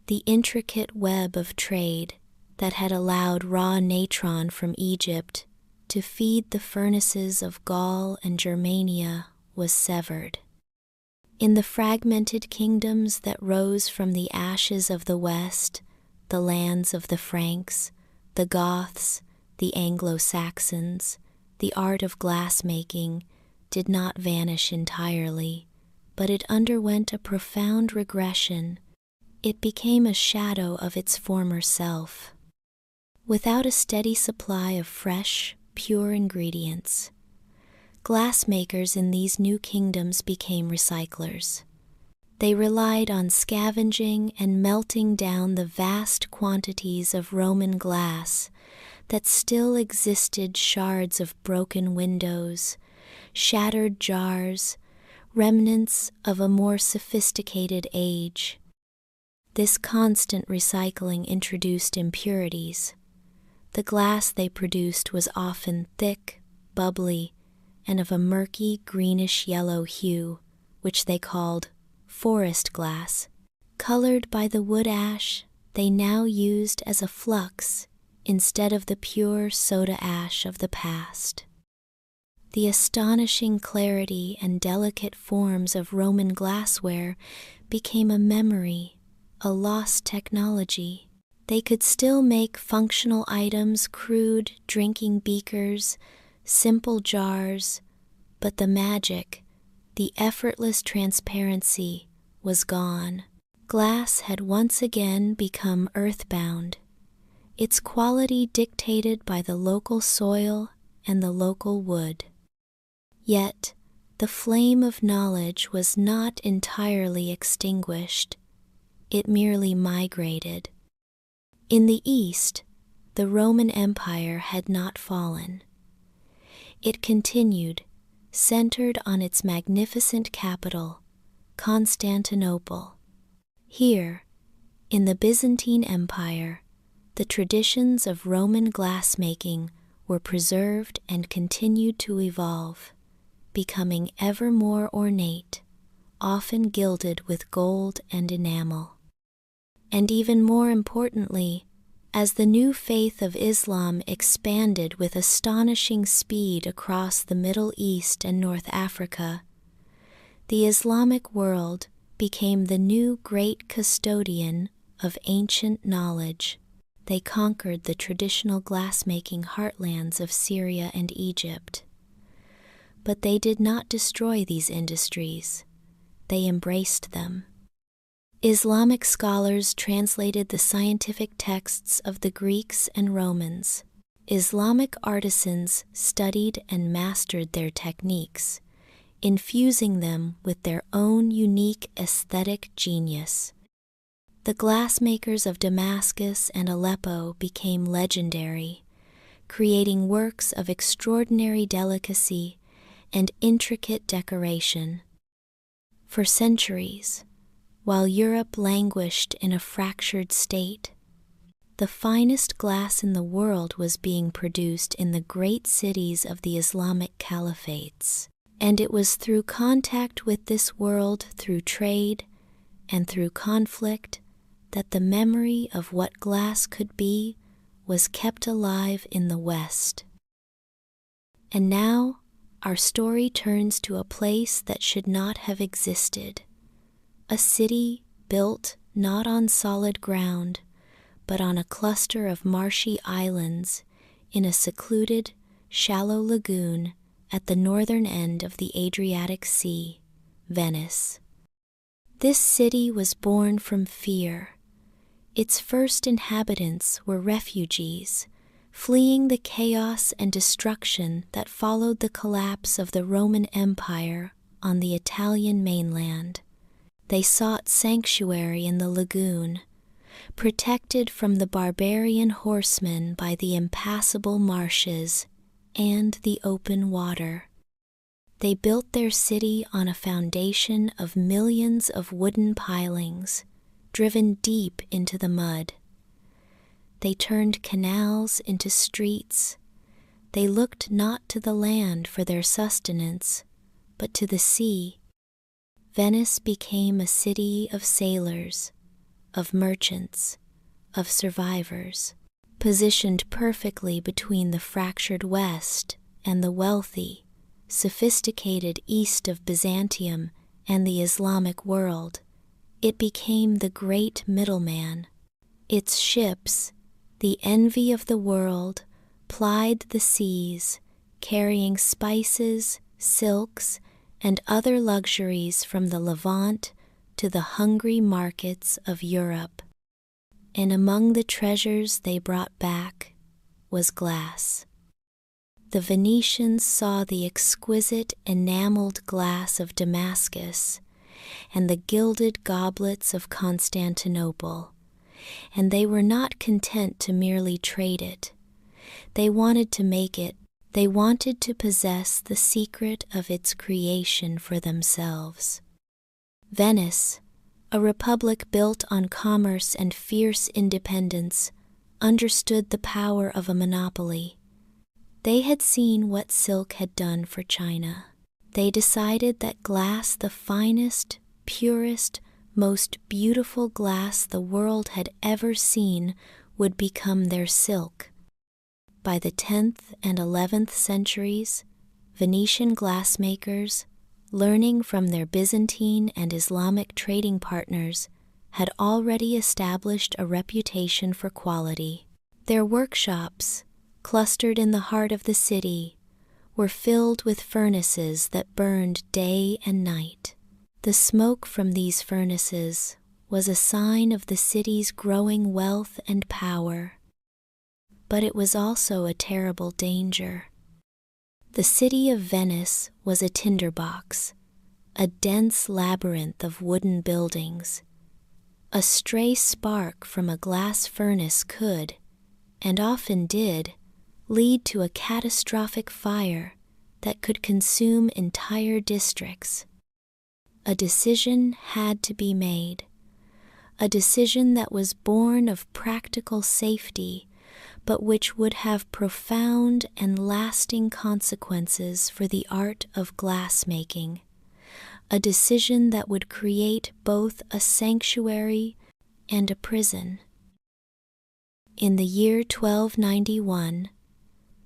The intricate web of trade that had allowed raw natron from Egypt to feed the furnaces of Gaul and Germania was severed. In the fragmented kingdoms that rose from the ashes of the West, the lands of the Franks, the Goths, the Anglo-Saxons, the art of glassmaking did not vanish entirely, but it underwent a profound regression. It became a shadow of its former self. Without a steady supply of fresh, pure ingredients, glassmakers in these new kingdoms became recyclers. They relied on scavenging and melting down the vast quantities of Roman glass that still existed: shards of broken windows, shattered jars, remnants of a more sophisticated age. This constant recycling introduced impurities. The glass they produced was often thick, bubbly, and of a murky greenish-yellow hue, which they called forest glass. Colored by the wood ash, they now used as a flux instead of the pure soda ash of the past. The astonishing clarity and delicate forms of Roman glassware became a memory, a lost technology. They could still make functional items, crude drinking beakers, simple jars, but the magic, the effortless transparency, was gone. Glass had once again become earthbound, its quality dictated by the local soil and the local wood. Yet, the flame of knowledge was not entirely extinguished. It merely migrated. In the East, the Roman Empire had not fallen. It continued, centered on its magnificent capital, Constantinople. Here, in the Byzantine Empire, the traditions of Roman glassmaking were preserved and continued to evolve, becoming ever more ornate, often gilded with gold and enamel. And even more importantly, as the new faith of Islam expanded with astonishing speed across the Middle East and North Africa, the Islamic world became the new great custodian of ancient knowledge. They conquered the traditional glassmaking heartlands of Syria and Egypt. But they did not destroy these industries. They embraced them. Islamic scholars translated the scientific texts of the Greeks and Romans. Islamic artisans studied and mastered their techniques, infusing them with their own unique aesthetic genius. The glassmakers of Damascus and Aleppo became legendary, creating works of extraordinary delicacy and intricate decoration. For centuries, while Europe languished in a fractured state, the finest glass in the world was being produced in the great cities of the Islamic caliphates. And it was through contact with this world, through trade, and through conflict, that the memory of what glass could be was kept alive in the West. And now, our story turns to a place that should not have existed, a city built not on solid ground, but on a cluster of marshy islands in a secluded, shallow lagoon at the northern end of the Adriatic Sea, Venice. This city was born from fear. Its first inhabitants were refugees, fleeing the chaos and destruction that followed the collapse of the Roman Empire on the Italian mainland. They sought sanctuary in the lagoon, protected from the barbarian horsemen by the impassable marshes and the open water. They built their city on a foundation of millions of wooden pilings, driven deep into the mud. They turned canals into streets. They looked not to the land for their sustenance, but to the sea. Venice became a city of sailors, of merchants, of survivors, positioned perfectly between the fractured West and the wealthy, sophisticated East of Byzantium and the Islamic world. It became the great middleman. Its ships, the envy of the world, plied the seas, carrying spices, silks, and other luxuries from the Levant to the hungry markets of Europe. And among the treasures they brought back was glass. The Venetians saw the exquisite enameled glass of Damascus and the gilded goblets of Constantinople, and they were not content to merely trade it. They wanted to make it They wanted to possess the secret of its creation for themselves. Venice, a republic built on commerce and fierce independence, understood the power of a monopoly. They had seen what silk had done for China. They decided that glass, the finest, purest, most beautiful glass the world had ever seen, would become their silk. By the 10th and 11th centuries, Venetian glassmakers, learning from their Byzantine and Islamic trading partners, had already established a reputation for quality. Their workshops, clustered in the heart of the city, were filled with furnaces that burned day and night. The smoke from these furnaces was a sign of the city's growing wealth and power. But it was also a terrible danger. The city of Venice was a tinderbox, a dense labyrinth of wooden buildings. A stray spark from a glass furnace could, and often did, lead to a catastrophic fire that could consume entire districts. A decision had to be made, a decision that was born of practical safety, but which would have profound and lasting consequences for the art of glassmaking, a decision that would create both a sanctuary and a prison. In the year 1291,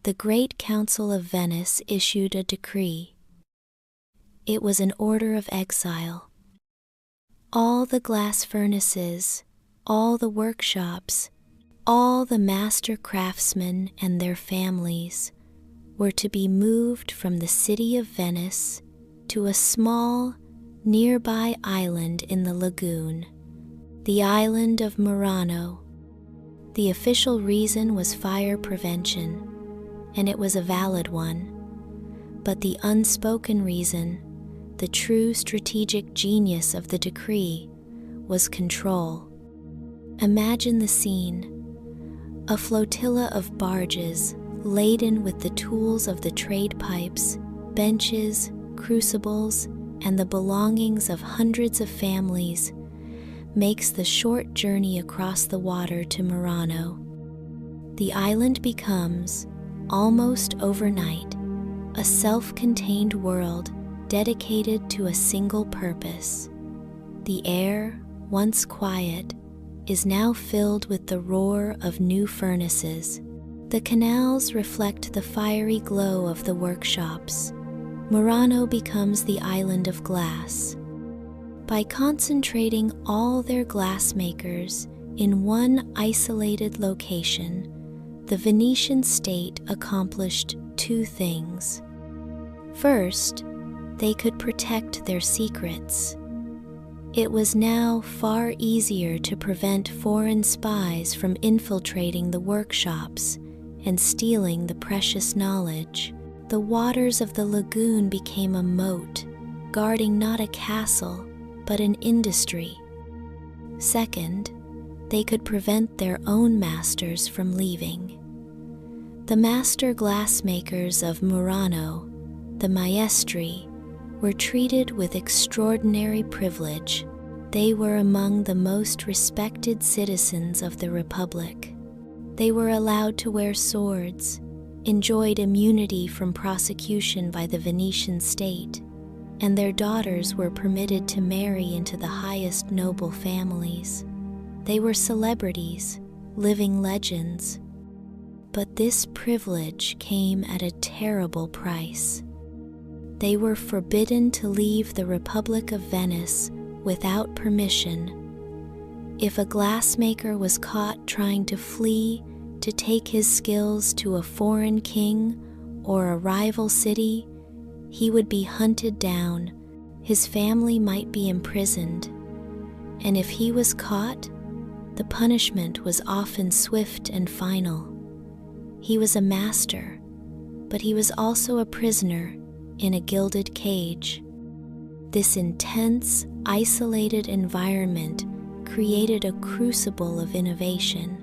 the Great Council of Venice issued a decree. It was an order of exile. All the glass furnaces, all the workshops, all the master craftsmen and their families were to be moved from the city of Venice to a small, nearby island in the lagoon, the island of Murano. The official reason was fire prevention, and it was a valid one. But the unspoken reason, the true strategic genius of the decree, was control. Imagine the scene. A flotilla of barges laden with the tools of the trade pipes, benches, crucibles, and the belongings of hundreds of families makes the short journey across the water to Murano. The island becomes, almost overnight, a self-contained world dedicated to a single purpose. The air, once quiet, is now filled with the roar of new furnaces. The canals reflect the fiery glow of the workshops. Murano becomes the island of glass. By concentrating all their glassmakers in one isolated location, the Venetian state accomplished two things. First, they could protect their secrets. It was now far easier to prevent foreign spies from infiltrating the workshops and stealing the precious knowledge. The waters of the lagoon became a moat, guarding not a castle, but an industry. Second, they could prevent their own masters from leaving. The master glassmakers of Murano, the maestri, were treated with extraordinary privilege. They were among the most respected citizens of the Republic. They were allowed to wear swords, enjoyed immunity from prosecution by the Venetian state, and their daughters were permitted to marry into the highest noble families. They were celebrities, living legends. But this privilege came at a terrible price. They were forbidden to leave the Republic of Venice without permission. If a glassmaker was caught trying to flee to take his skills to a foreign king or a rival city, he would be hunted down, his family might be imprisoned, and if he was caught, the punishment was often swift and final. He was a master, but he was also a prisoner in a gilded cage. This intense, isolated environment created a crucible of innovation.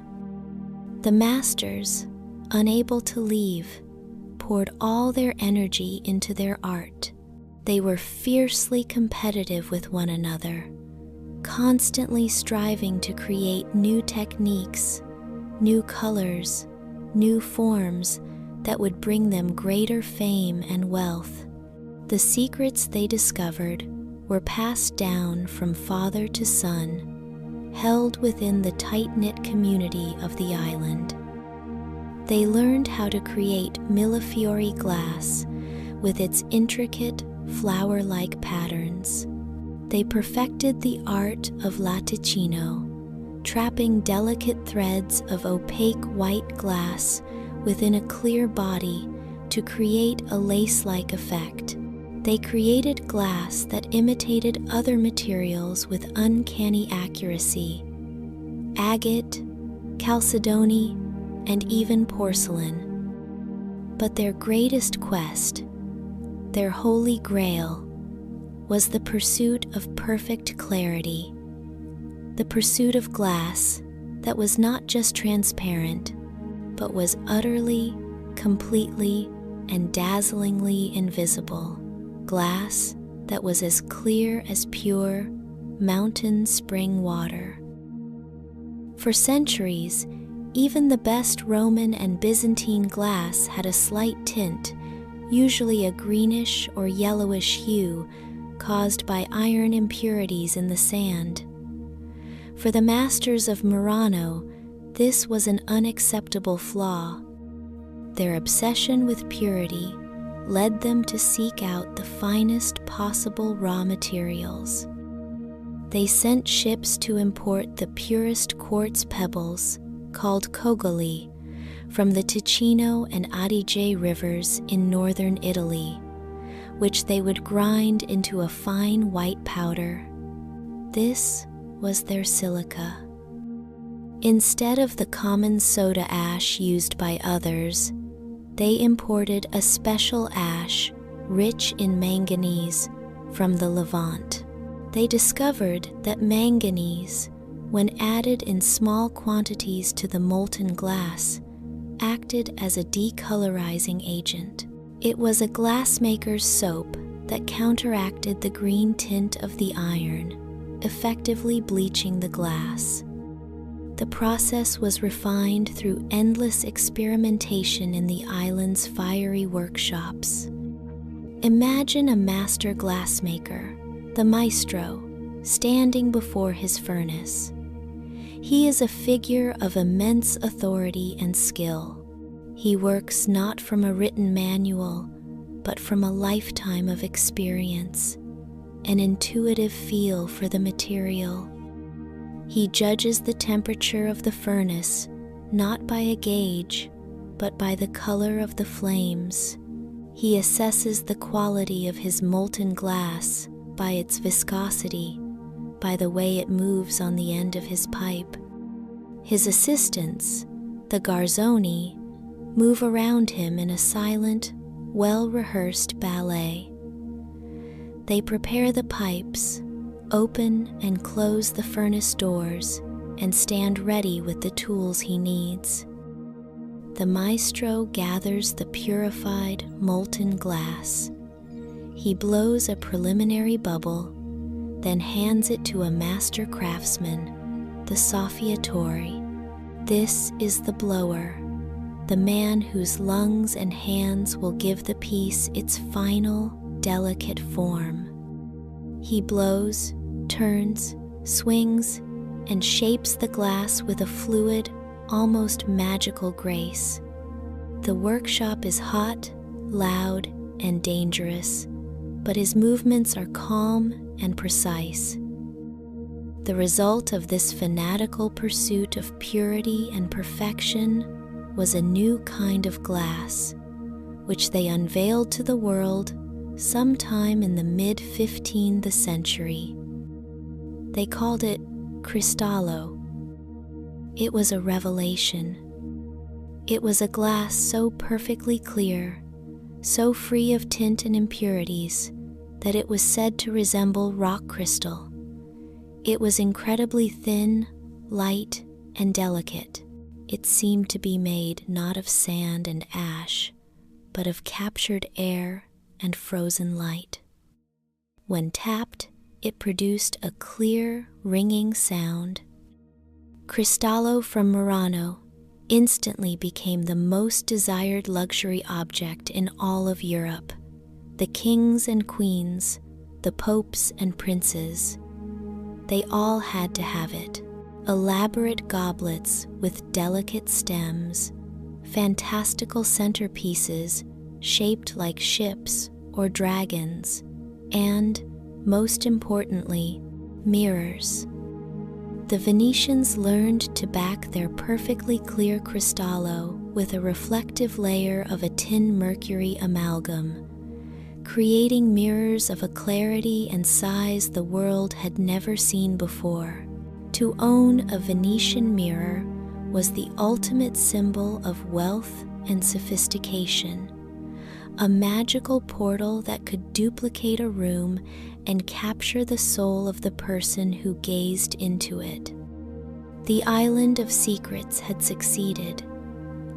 The masters, unable to leave, poured all their energy into their art. They were fiercely competitive with one another, constantly striving to create new techniques, new colors, new forms that would bring them greater fame and wealth. The secrets they discovered were passed down from father to son, held within the tight-knit community of the island. They learned how to create millefiori glass with its intricate, flower-like patterns. They perfected the art of latticino, trapping delicate threads of opaque white glass within a clear body to create a lace-like effect. They created glass that imitated other materials with uncanny accuracy: agate, chalcedony, and even porcelain. But their greatest quest, their holy grail, was the pursuit of perfect clarity, the pursuit of glass that was not just transparent, but was utterly, completely, and dazzlingly invisible. Glass that was as clear as pure mountain spring water. For centuries, even the best Roman and Byzantine glass had a slight tint, usually a greenish or yellowish hue, caused by iron impurities in the sand. For the masters of Murano, this was an unacceptable flaw. Their obsession with purity led them to seek out the finest possible raw materials. They sent ships to import the purest quartz pebbles, called cogoli, from the Ticino and Adige rivers in northern Italy, which they would grind into a fine white powder. This was their silica. Instead of the common soda ash used by others, they imported a special ash rich in manganese from the Levant. They discovered that manganese, when added in small quantities to the molten glass, acted as a decolorizing agent. It was a glassmaker's soap that counteracted the green tint of the iron, effectively bleaching the glass. The process was refined through endless experimentation in the island's fiery workshops. Imagine a master glassmaker, the maestro, standing before his furnace. He is a figure of immense authority and skill. He works not from a written manual, but from a lifetime of experience, an intuitive feel for the material. He judges the temperature of the furnace not by a gauge, but by the color of the flames. He assesses the quality of his molten glass by its viscosity, by the way it moves on the end of his pipe. His assistants, the garzoni, move around him in a silent, well-rehearsed ballet. They prepare the pipes, open and close the furnace doors, and stand ready with the tools he needs. The maestro gathers the purified, molten glass. He blows a preliminary bubble, then hands it to a master craftsman, the soffiatore. This is the blower, the man whose lungs and hands will give the piece its final, delicate form. He blows, turns, swings, and shapes the glass with a fluid, almost magical grace. The workshop is hot, loud, and dangerous, but his movements are calm and precise. The result of this fanatical pursuit of purity and perfection was a new kind of glass, which they unveiled to the world sometime in the mid-15th century. They called it cristallo. It was a revelation. It was a glass so perfectly clear, so free of tint and impurities, that it was said to resemble rock crystal. It was incredibly thin, light, and delicate. It seemed to be made not of sand and ash, but of captured air and frozen light. When tapped, it produced a clear, ringing sound. Cristallo from Murano instantly became the most desired luxury object in all of Europe. The kings and queens, the popes and princes, they all had to have it. Elaborate goblets with delicate stems, fantastical centerpieces shaped like ships or dragons, and, most importantly, mirrors. The Venetians learned to back their perfectly clear cristallo with a reflective layer of a tin mercury amalgam, creating mirrors of a clarity and size the world had never seen before. To own a Venetian mirror was the ultimate symbol of wealth and sophistication, a magical portal that could duplicate a room and capture the soul of the person who gazed into it. The island of secrets had succeeded.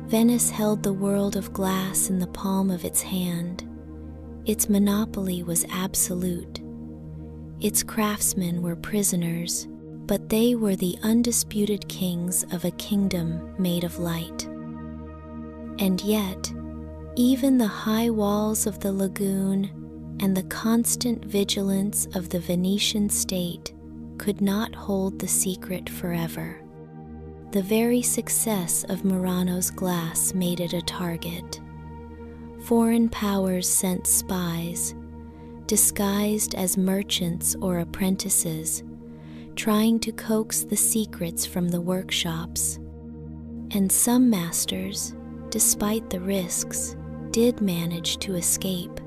Venice held the world of glass in the palm of its hand. Its monopoly was absolute. Its craftsmen were prisoners, but they were the undisputed kings of a kingdom made of light. And yet, even the high walls of the lagoon and the constant vigilance of the Venetian state could not hold the secret forever. The very success of Murano's glass made it a target. Foreign powers sent spies, disguised as merchants or apprentices, trying to coax the secrets from the workshops. And some masters, despite the risks, did manage to escape,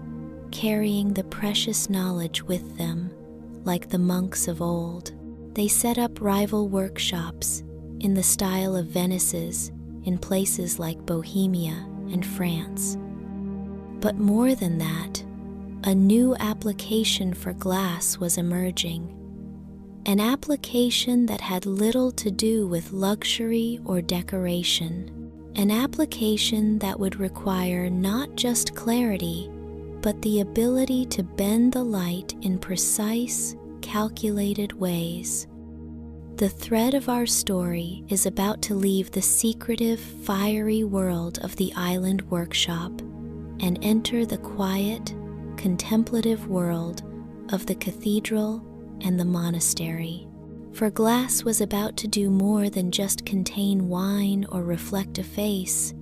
carrying the precious knowledge with them, like the monks of old. They set up rival workshops in the style of Venice's in places like Bohemia and France. But more than that, a new application for glass was emerging, an application that had little to do with luxury or decoration, an application that would require not just clarity, but the ability to bend the light in precise, calculated ways. The thread of our story is about to leave the secretive, fiery world of the island workshop and enter the quiet, contemplative world of the cathedral and the monastery. For glass was about to do more than just contain wine or reflect a face.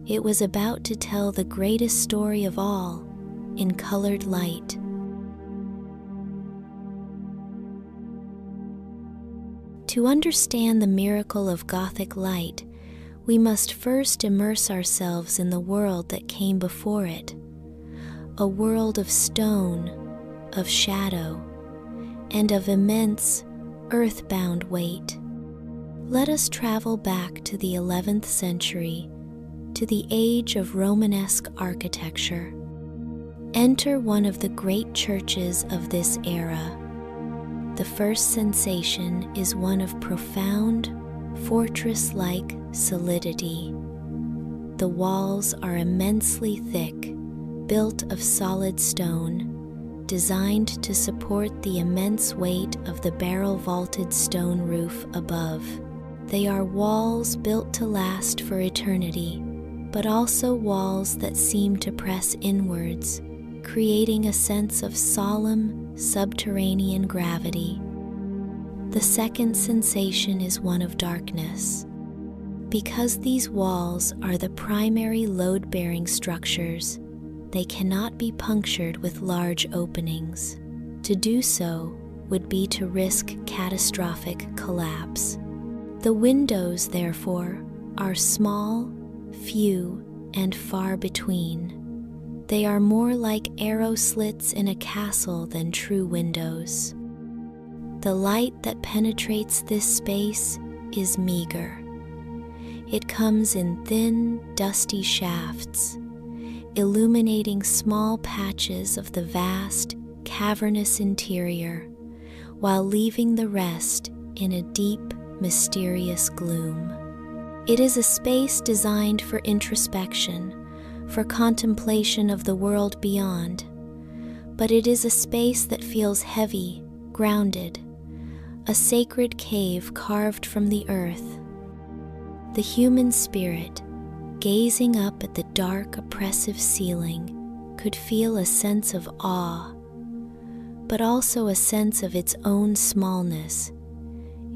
It was about to tell the greatest story of all in colored light. To understand the miracle of Gothic light, we must first immerse ourselves in the world that came before it, a world of stone, of shadow, and of immense, earthbound weight. Let us travel back to the 11th century, to the age of Romanesque architecture. Enter one of the great churches of this era. The first sensation is one of profound, fortress-like solidity. The walls are immensely thick, built of solid stone, designed to support the immense weight of the barrel-vaulted stone roof above. They are walls built to last for eternity, but also walls that seem to press inwards, creating a sense of solemn, subterranean gravity. The second sensation is one of darkness. Because these walls are the primary load-bearing structures, they cannot be punctured with large openings. To do so would be to risk catastrophic collapse. The windows, therefore, are small, few, and far between. They are more like arrow slits in a castle than true windows. The light that penetrates this space is meager. It comes in thin, dusty shafts, illuminating small patches of the vast, cavernous interior, while leaving the rest in a deep, mysterious gloom. It is a space designed for introspection, for contemplation of the world beyond, but it is a space that feels heavy, grounded, a sacred cave carved from the earth. The human spirit, gazing up at the dark, oppressive ceiling, could feel a sense of awe, but also a sense of its own smallness,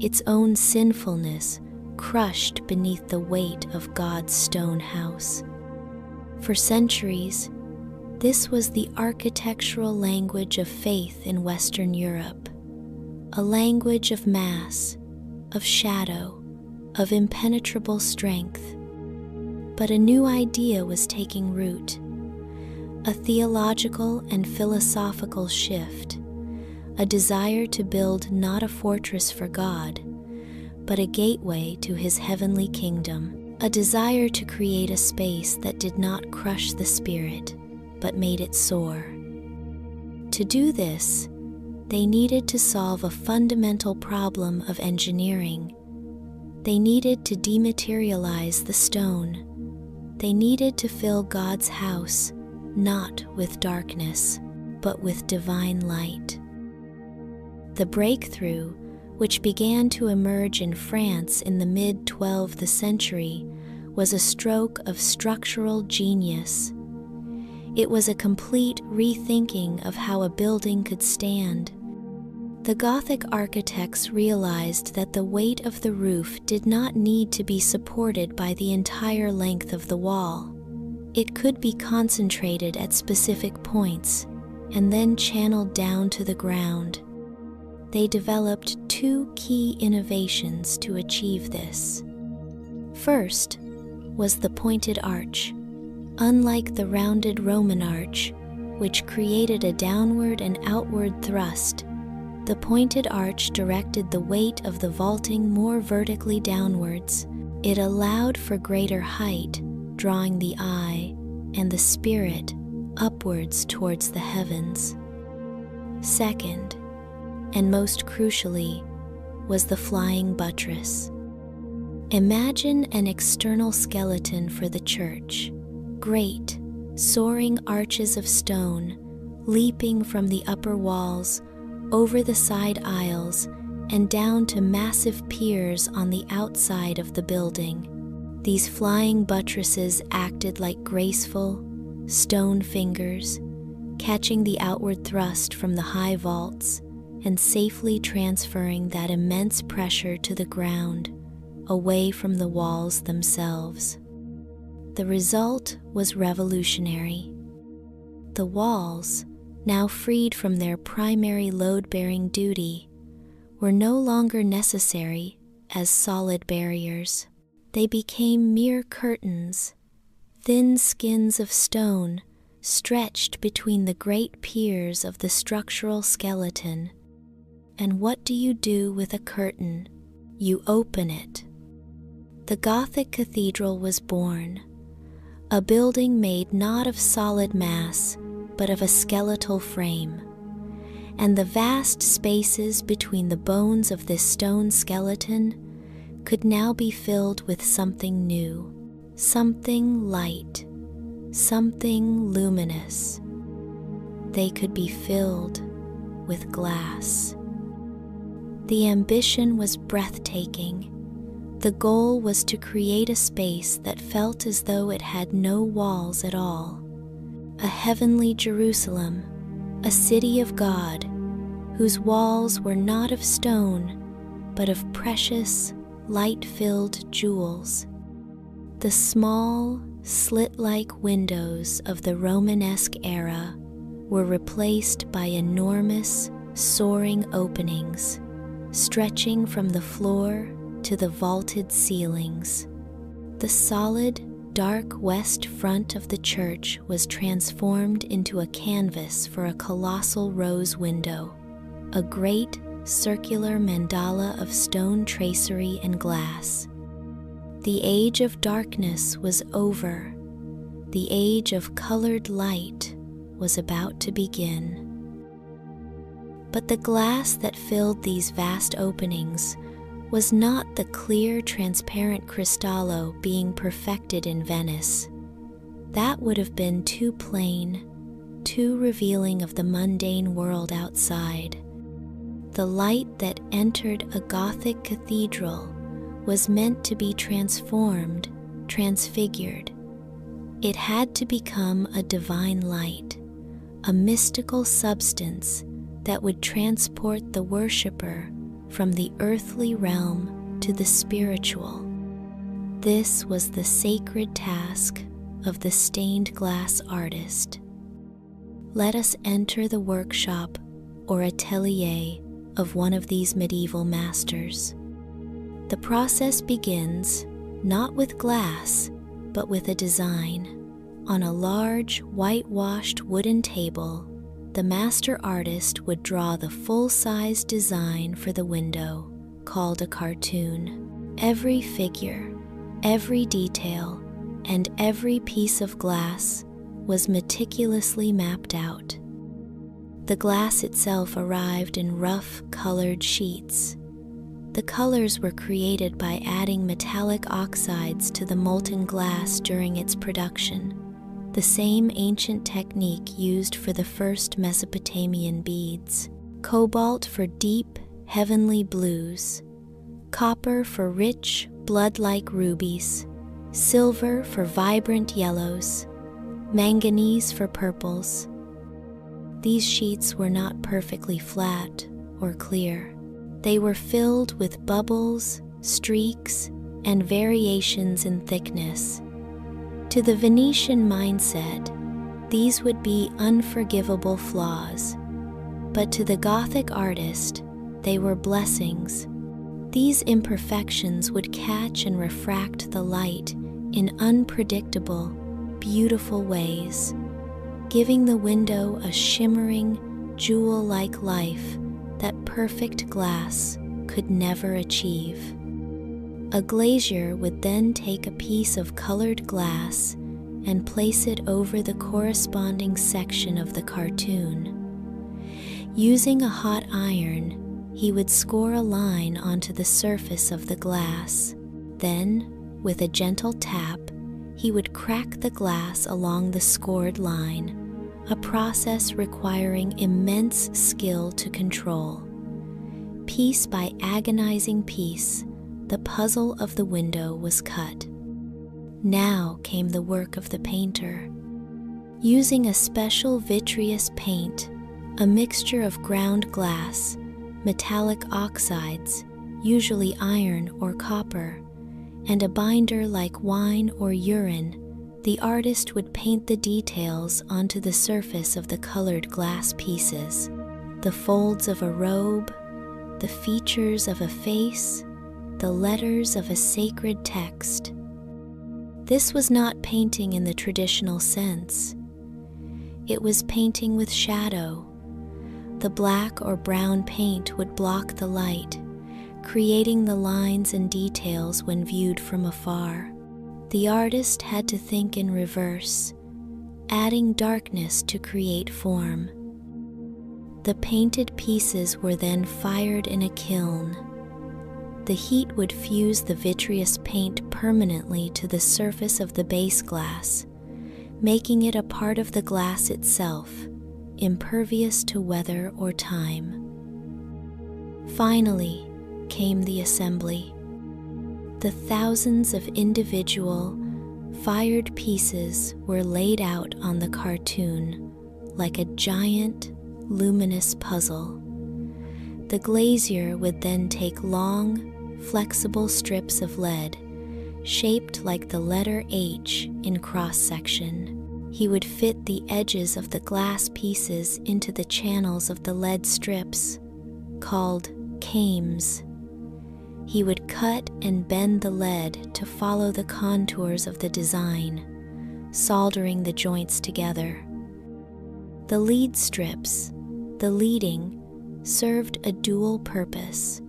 its own sinfulness crushed beneath the weight of God's stone house. For centuries, this was the architectural language of faith in Western Europe, a language of mass, of shadow, of impenetrable strength. But a new idea was taking root, a theological and philosophical shift, a desire to build not a fortress for God, but a gateway to His heavenly kingdom, a desire to create a space that did not crush the spirit, but made it soar. To do this, they needed to solve a fundamental problem of engineering. They needed to dematerialize the stone. They needed to fill God's house not with darkness, but with divine light. The breakthrough, which began to emerge in France in the mid-12th century, was a stroke of structural genius. It was a complete rethinking of how a building could stand. The Gothic architects realized that the weight of the roof did not need to be supported by the entire length of the wall. It could be concentrated at specific points and then channeled down to the ground. They developed two key innovations to achieve this. First was the pointed arch. Unlike the rounded Roman arch, which created a downward and outward thrust, the pointed arch directed the weight of the vaulting more vertically downwards. It allowed for greater height, drawing the eye and the spirit upwards towards the heavens. Second, and most crucially, was the flying buttress. Imagine an external skeleton for the church, great, soaring arches of stone, leaping from the upper walls, over the side aisles, and down to massive piers on the outside of the building. These flying buttresses acted like graceful, stone fingers, catching the outward thrust from the high vaults and safely transferring that immense pressure to the ground, away from the walls themselves. The result was revolutionary. The walls, now freed from their primary load-bearing duty, were no longer necessary as solid barriers. They became mere curtains, thin skins of stone stretched between the great piers of the structural skeleton. And what do you do with a curtain? You open it. The Gothic cathedral was born, a building made not of solid mass, but of a skeletal frame. And the vast spaces between the bones of this stone skeleton could now be filled with something new, something light, something luminous. They could be filled with glass. The ambition was breathtaking. The goal was to create a space that felt as though it had no walls at all. A heavenly Jerusalem, a city of God, whose walls were not of stone, but of precious, light-filled jewels. The small, slit-like windows of the Romanesque era were replaced by enormous, soaring openings, stretching from the floor to the vaulted ceilings. The solid, dark west front of the church was transformed into a canvas for a colossal rose window, a great circular mandala of stone tracery and glass. The age of darkness was over. The age of colored light was about to begin. But the glass that filled these vast openings was not the clear, transparent cristallo being perfected in Venice. That would have been too plain, too revealing of the mundane world outside. The light that entered a Gothic cathedral was meant to be transformed, transfigured. It had to become a divine light, a mystical substance that would transport the worshipper from the earthly realm to the spiritual. This was the sacred task of the stained glass artist. Let us enter the workshop or atelier of one of these medieval masters. The process begins not with glass, but with a design. On a large, whitewashed wooden table, the master artist would draw the full-size design for the window, called a cartoon. Every figure, every detail, and every piece of glass was meticulously mapped out. The glass itself arrived in rough, colored sheets. The colors were created by adding metallic oxides to the molten glass during its production, the same ancient technique used for the first Mesopotamian beads. Cobalt for deep, heavenly blues, copper for rich, blood-like rubies, silver for vibrant yellows, manganese for purples. These sheets were not perfectly flat or clear. They were filled with bubbles, streaks, and variations in thickness. To the Venetian mindset, these would be unforgivable flaws, but to the Gothic artist, they were blessings. These imperfections would catch and refract the light in unpredictable, beautiful ways, giving the window a shimmering, jewel-like life that perfect glass could never achieve. A glazier would then take a piece of colored glass and place it over the corresponding section of the cartoon. Using a hot iron, he would score a line onto the surface of the glass. Then, with a gentle tap, he would crack the glass along the scored line, a process requiring immense skill to control. Piece by agonizing piece, the puzzle of the window was cut. Now came the work of the painter. Using a special vitreous paint, a mixture of ground glass, metallic oxides, usually iron or copper, and a binder like wine or urine, the artist would paint the details onto the surface of the colored glass pieces. The folds of a robe, the features of a face, the letters of a sacred text. This was not painting in the traditional sense. It was painting with shadow. The black or brown paint would block the light, creating the lines and details when viewed from afar. The artist had to think in reverse, adding darkness to create form. The painted pieces were then fired in a kiln. The heat would fuse the vitreous paint permanently to the surface of the base glass, making it a part of the glass itself, impervious to weather or time. Finally came the assembly. The thousands of individual, fired pieces were laid out on the cartoon like a giant, luminous puzzle. The glazier would then take long, flexible strips of lead, shaped like the letter H in cross-section. He would fit the edges of the glass pieces into the channels of the lead strips, called cames. He would cut and bend the lead to follow the contours of the design, soldering the joints together. The lead strips, the leading, served a dual purpose.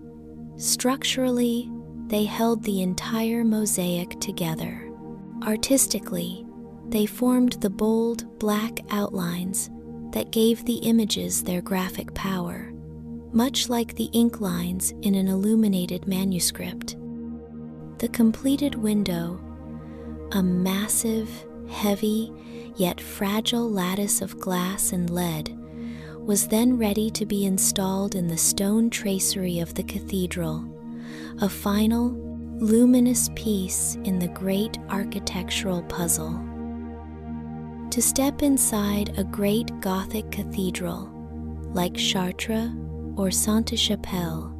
Structurally, they held the entire mosaic together. Artistically, they formed the bold, black outlines that gave the images their graphic power, much like the ink lines in an illuminated manuscript. The completed window, a massive, heavy, yet fragile lattice of glass and lead was then ready to be installed in the stone tracery of the cathedral, a final, luminous piece in the great architectural puzzle. To step inside a great Gothic cathedral, like Chartres or Sainte-Chapelle,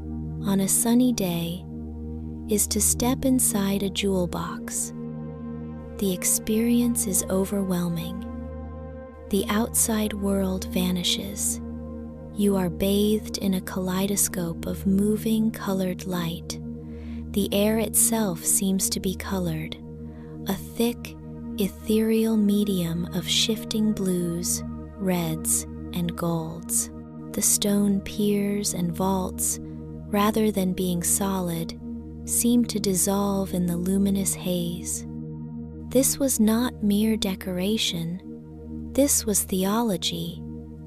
on a sunny day, is to step inside a jewel box. The experience is overwhelming. The outside world vanishes. You are bathed in a kaleidoscope of moving, colored light. The air itself seems to be colored, a thick, ethereal medium of shifting blues, reds, and golds. The stone piers and vaults, rather than being solid, seem to dissolve in the luminous haze. This was not mere decoration. This was theology,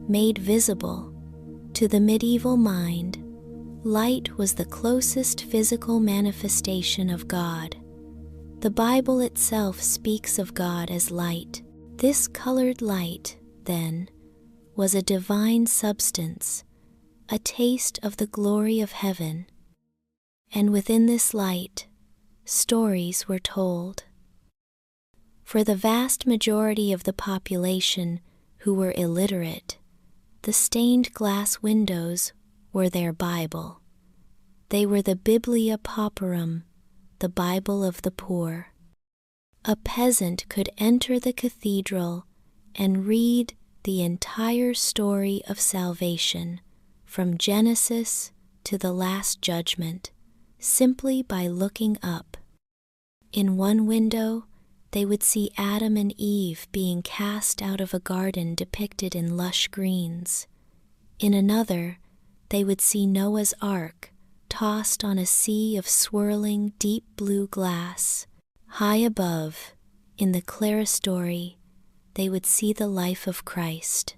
made visible. To the medieval mind, light was the closest physical manifestation of God. The Bible itself speaks of God as light. This colored light, then, was a divine substance, a taste of the glory of heaven. And within this light, stories were told. For the vast majority of the population who were illiterate, the stained glass windows were their Bible. They were the Biblia Pauperum, the Bible of the poor. A peasant could enter the cathedral and read the entire story of salvation, from Genesis to the Last Judgment, simply by looking up. In one window, they would see Adam and Eve being cast out of a garden depicted in lush greens. In another, they would see Noah's Ark tossed on a sea of swirling deep blue glass. High above, in the clerestory, they would see the life of Christ.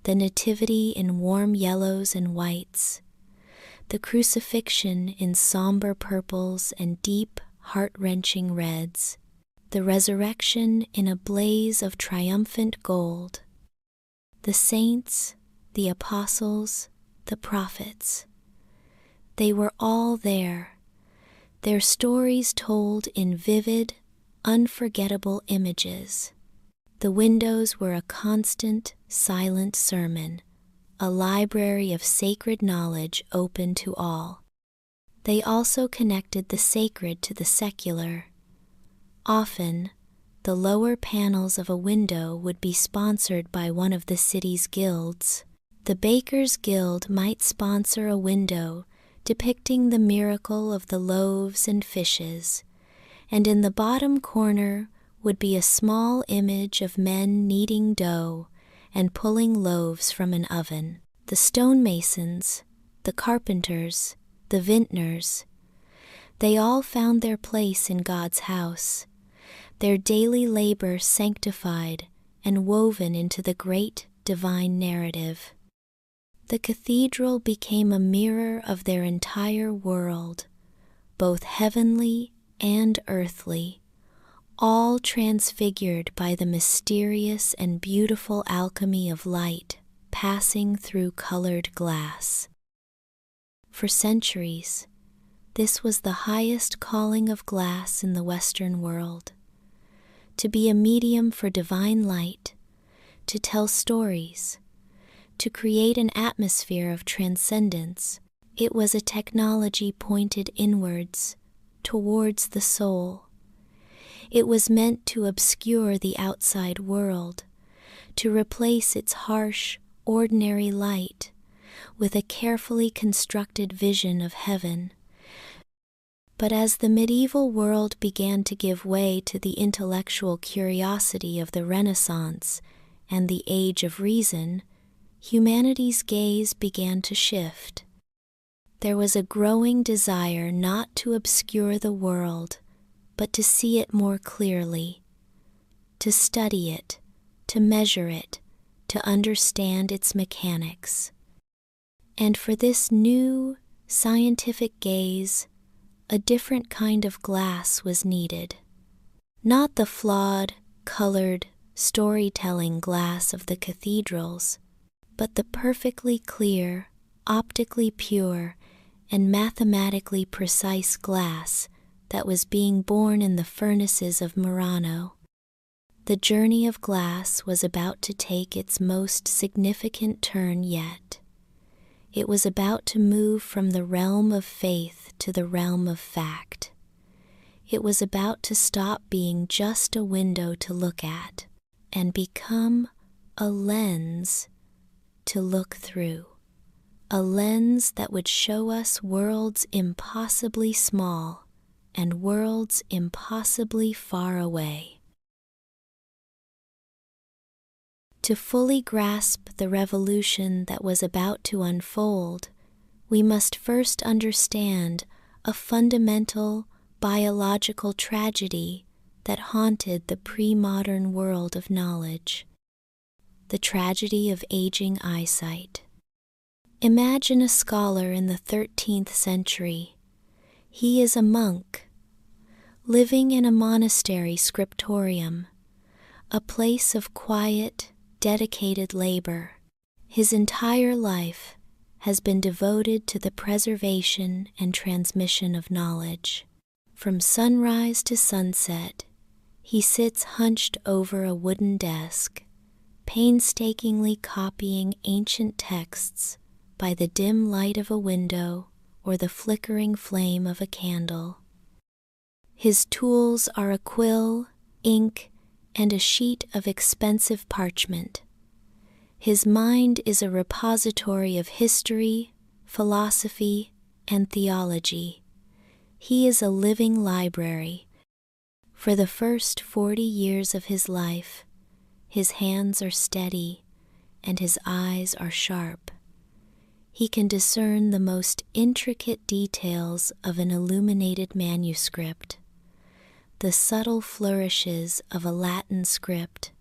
The Nativity in warm yellows and whites, the crucifixion in somber purples and deep, heart-wrenching reds, the resurrection in a blaze of triumphant gold. The saints, the apostles, the prophets, they were all there, their stories told in vivid, unforgettable images. The windows were a constant, silent sermon, a library of sacred knowledge open to all. They also connected the sacred to the secular. Often, the lower panels of a window would be sponsored by one of the city's guilds. The Baker's Guild might sponsor a window depicting the miracle of the loaves and fishes, and in the bottom corner would be a small image of men kneading dough and pulling loaves from an oven. The stonemasons, the carpenters, the vintners, they all found their place in God's house, their daily labor sanctified and woven into the great divine narrative. The cathedral became a mirror of their entire world, both heavenly and earthly, all transfigured by the mysterious and beautiful alchemy of light passing through colored glass. For centuries, this was the highest calling of glass in the Western world. To be a medium for divine light, to tell stories, to create an atmosphere of transcendence, it was a technology pointed inwards, towards the soul. It was meant to obscure the outside world, to replace its harsh, ordinary light with a carefully constructed vision of heaven. But as the medieval world began to give way to the intellectual curiosity of the Renaissance and the Age of Reason, humanity's gaze began to shift. There was a growing desire not to obscure the world, but to see it more clearly, to study it, to measure it, to understand its mechanics. And for this new, scientific gaze, a different kind of glass was needed. Not the flawed, colored, storytelling glass of the cathedrals, but the perfectly clear, optically pure, and mathematically precise glass that was being born in the furnaces of Murano. The journey of glass was about to take its most significant turn yet. It was about to move from the realm of faith to the realm of fact. It was about to stop being just a window to look at and become a lens to look through. A lens that would show us worlds impossibly small and worlds impossibly far away. To fully grasp the revolution that was about to unfold, we must first understand a fundamental biological tragedy that haunted the pre-modern world of knowledge: the tragedy of aging eyesight. Imagine a scholar in the 13th century. He is a monk, living in a monastery scriptorium, a place of quiet, dedicated labor. His entire life has been devoted to the preservation and transmission of knowledge. From sunrise to sunset, he sits hunched over a wooden desk, painstakingly copying ancient texts by the dim light of a window or the flickering flame of a candle. His tools are a quill, ink, and a sheet of expensive parchment. His mind is a repository of history, philosophy, and theology. He is a living library. For the first 40 years of his life, his hands are steady and his eyes are sharp. He can discern the most intricate details of an illuminated manuscript, the subtle flourishes of a Latin script.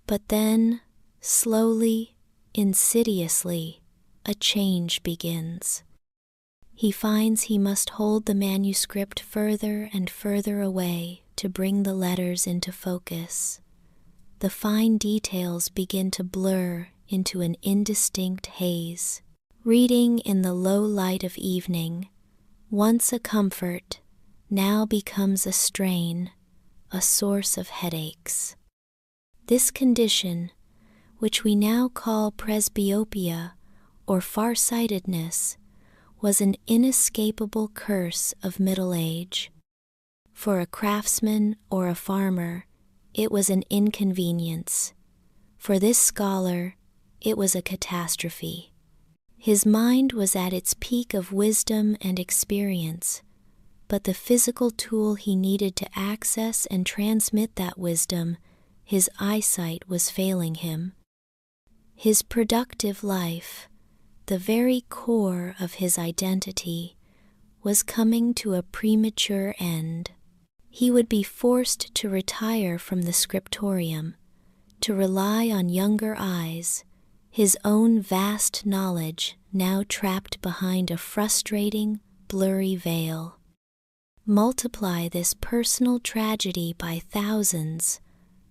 But then, slowly, insidiously, a change begins. He finds he must hold the manuscript further and further away to bring the letters into focus. The fine details begin to blur into an indistinct haze. Reading in the low light of evening, once a comfort, now becomes a strain, a source of headaches. This condition, which we now call presbyopia or farsightedness, was an inescapable curse of middle age. For a craftsman or a farmer, it was an inconvenience. For this scholar, it was a catastrophe. His mind was at its peak of wisdom and experience, but the physical tool he needed to access and transmit that wisdom, his eyesight, was failing him. His productive life, the very core of his identity, was coming to a premature end. He would be forced to retire from the scriptorium, to rely on younger eyes, his own vast knowledge now trapped behind a frustrating, blurry veil. Multiply this personal tragedy by thousands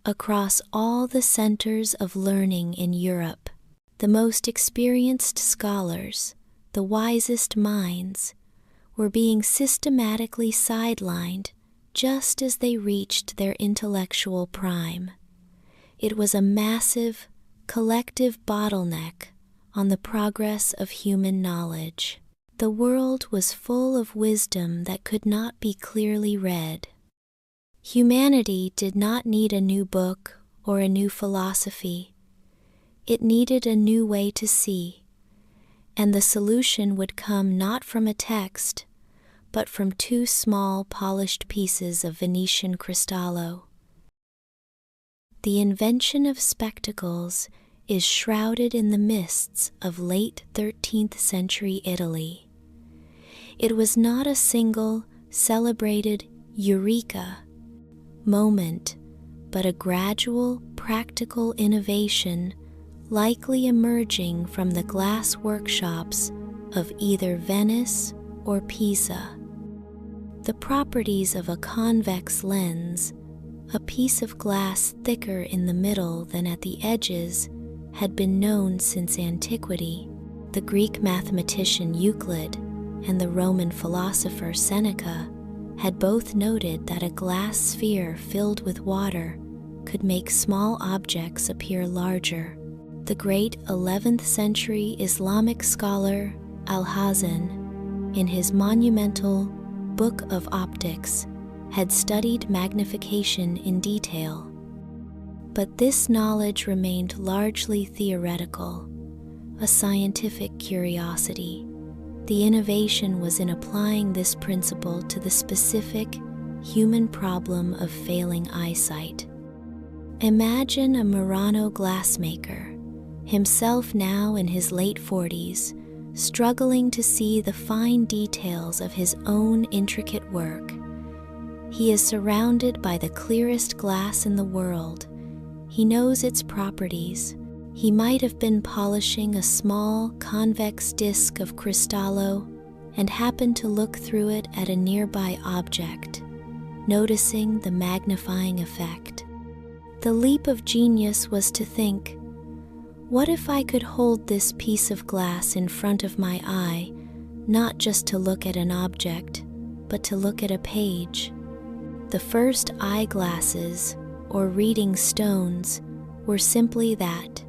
across all the centers of learning in Europe. The most experienced scholars, the wisest minds, were being systematically sidelined just as they reached their intellectual prime. It was a massive, collective bottleneck on the progress of human knowledge. The world was full of wisdom that could not be clearly read. Humanity did not need a new book or a new philosophy. It needed a new way to see, and the solution would come not from a text, but from 2 small polished pieces of Venetian cristallo. The invention of spectacles is shrouded in the mists of late 13th century Italy. It was not a single, celebrated eureka moment, but a gradual, practical innovation likely emerging from the glass workshops of either Venice or Pisa. The properties of a convex lens, A piece of glass thicker in the middle than at the edges had been known since antiquity. The Greek mathematician Euclid and the Roman philosopher Seneca had both noted that a glass sphere filled with water could make small objects appear larger. The great 11th century Islamic scholar Al-Hazen, in his monumental Book of Optics, had studied magnification in detail. But this knowledge remained largely theoretical, a scientific curiosity. The innovation was in applying this principle to the specific human problem of failing eyesight. Imagine a Murano glassmaker, himself now in his late 40s, struggling to see the fine details of his own intricate work. He is surrounded by the clearest glass in the world. He knows its properties. He might have been polishing a small convex disc of cristallo and happened to look through it at a nearby object, noticing the magnifying effect. The leap of genius was to think, what if I could hold this piece of glass in front of my eye, not just to look at an object, but to look at a page? The first eyeglasses, or reading stones, were simply that,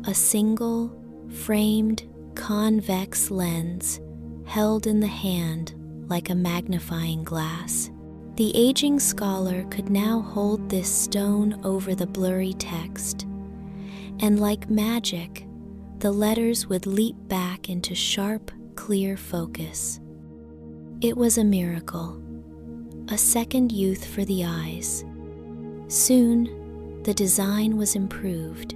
a single, framed, convex lens held in the hand like a magnifying glass. The aging scholar could now hold this stone over the blurry text, and like magic, the letters would leap back into sharp, clear focus. It was a miracle, a second youth for the eyes. Soon, the design was improved.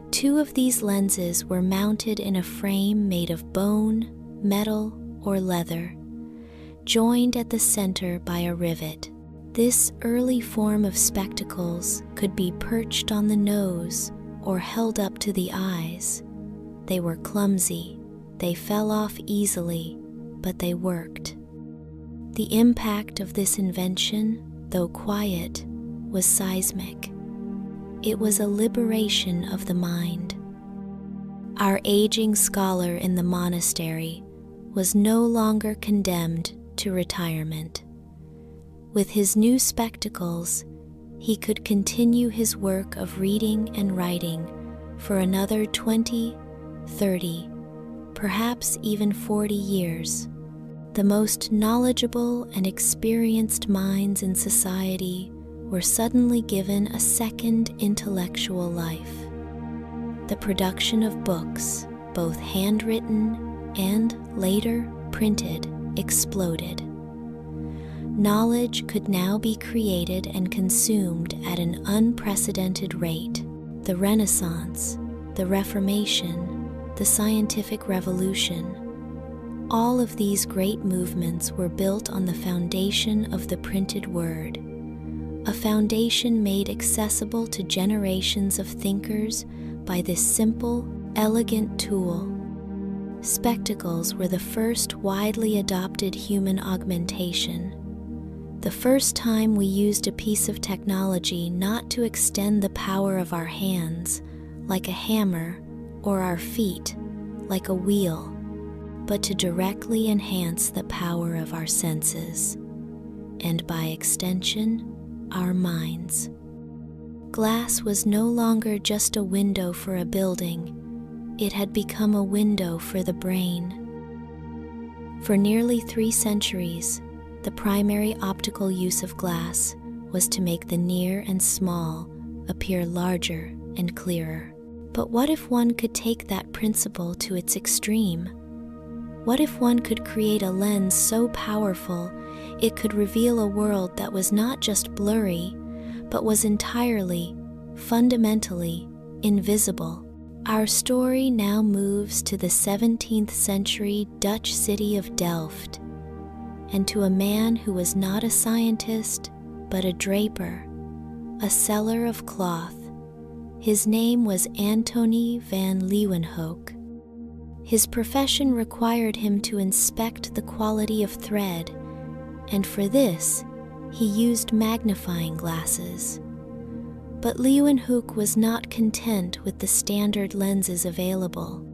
2 of these lenses were mounted in a frame made of bone, metal, or leather, joined at the center by a rivet. This early form of spectacles could be perched on the nose or held up to the eyes. They were clumsy, they fell off easily, but they worked. The impact of this invention, though quiet, was seismic. It was a liberation of the mind. Our aging scholar in the monastery was no longer condemned to retirement. With his new spectacles, he could continue his work of reading and writing for another 20, 30, perhaps even 40 years. The most knowledgeable and experienced minds in society were suddenly given a second intellectual life. The production of books, both handwritten and later printed, exploded. Knowledge could now be created and consumed at an unprecedented rate. The Renaissance, the Reformation, the Scientific Revolution, all of these great movements were built on the foundation of the printed word, a foundation made accessible to generations of thinkers by this simple, elegant tool. Spectacles were the first widely adopted human augmentation, the first time we used a piece of technology not to extend the power of our hands, like a hammer, or our feet, like a wheel, but to directly enhance the power of our senses, and by extension, our minds. Glass was no longer just a window for a building, it had become a window for the brain. For nearly 3 centuries, the primary optical use of glass was to make the near and small appear larger and clearer. But what if one could take that principle to its extreme? What if one could create a lens so powerful it could reveal a world that was not just blurry, but was entirely, fundamentally, invisible? Our story now moves to the 17th century Dutch city of Delft, and to a man who was not a scientist, but a draper, a seller of cloth. His name was Antony van Leeuwenhoek. His profession required him to inspect the quality of thread, and for this, he used magnifying glasses. But Leeuwenhoek was not content with the standard lenses available.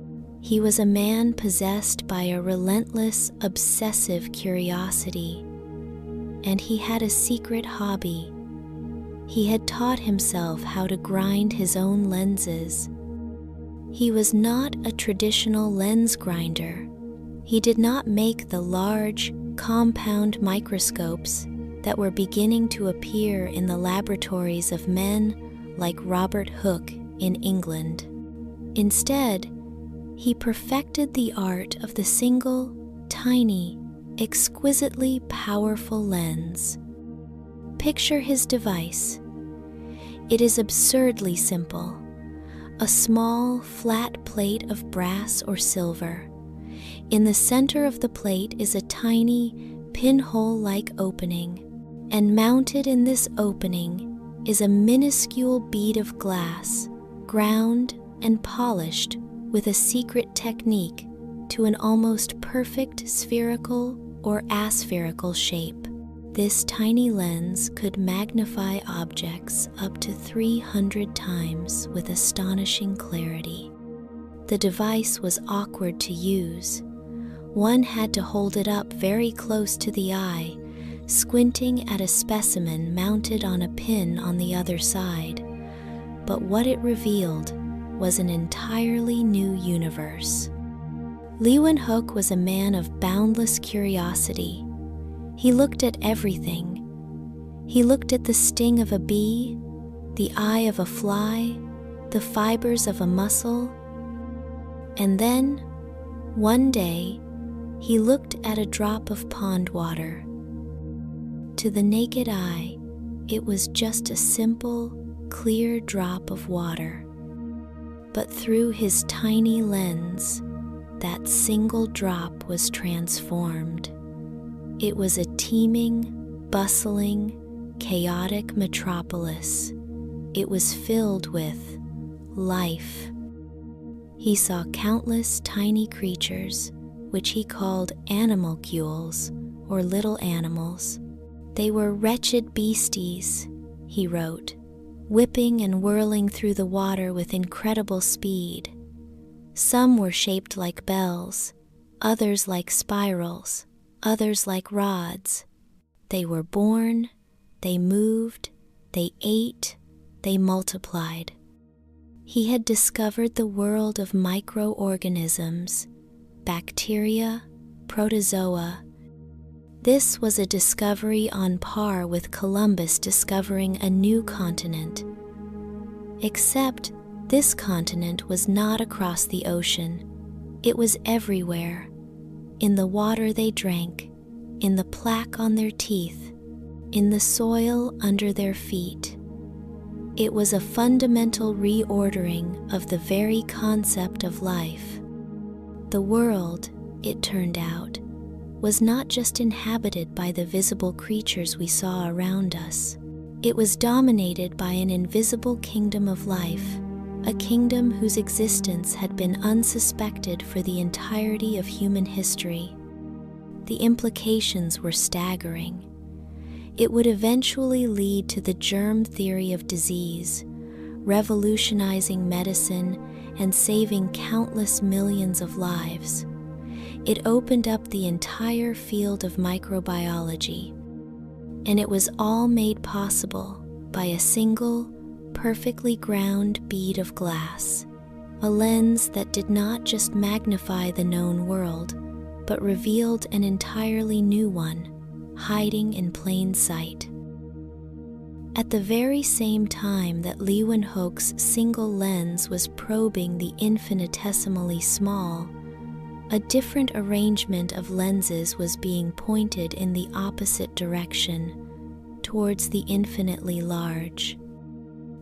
He was a man possessed by a relentless, obsessive curiosity, and he had a secret hobby. He had taught himself how to grind his own lenses. He was not a traditional lens grinder. He did not make the large, compound microscopes that were beginning to appear in the laboratories of men like Robert Hooke in England. Instead, he perfected the art of the single, tiny, exquisitely powerful lens. Picture his device. It is absurdly simple. A small, flat plate of brass or silver. In the center of the plate is a tiny, pinhole-like opening, and mounted in this opening is a minuscule bead of glass, ground and polished with a secret technique to an almost perfect spherical or aspherical shape. This tiny lens could magnify objects up to 300 times with astonishing clarity. The device was awkward to use. One had to hold it up very close to the eye, squinting at a specimen mounted on a pin on the other side. But what it revealed was an entirely new universe. Leeuwenhoek was a man of boundless curiosity. He looked at everything. He looked at the sting of a bee, the eye of a fly, the fibers of a mussel. And then, one day, he looked at a drop of pond water. To the naked eye, it was just a simple, clear drop of water. But through his tiny lens, that single drop was transformed. It was a teeming, bustling, chaotic metropolis. It was filled with life. He saw countless tiny creatures, which he called animalcules, or little animals. They were wretched beasties, he wrote, whipping and whirling through the water with incredible speed. Some were shaped like bells, others like spirals, others like rods. They were born, they moved, they ate, they multiplied. He had discovered the world of microorganisms, bacteria, protozoa. This was a discovery on par with Columbus discovering a new continent. Except this continent was not across the ocean. It was everywhere. In the water they drank, in the plaque on their teeth, in the soil under their feet. It was a fundamental reordering of the very concept of life. The world, it turned out, was not just inhabited by the visible creatures we saw around us. It was dominated by an invisible kingdom of life, a kingdom whose existence had been unsuspected for the entirety of human history. The implications were staggering. It would eventually lead to the germ theory of disease, revolutionizing medicine and saving countless millions of lives. It opened up the entire field of microbiology, and it was all made possible by a single, perfectly ground bead of glass, a lens that did not just magnify the known world, but revealed an entirely new one, hiding in plain sight. At the very same time that Leeuwenhoek's single lens was probing the infinitesimally small, a different arrangement of lenses was being pointed in the opposite direction, towards the infinitely large.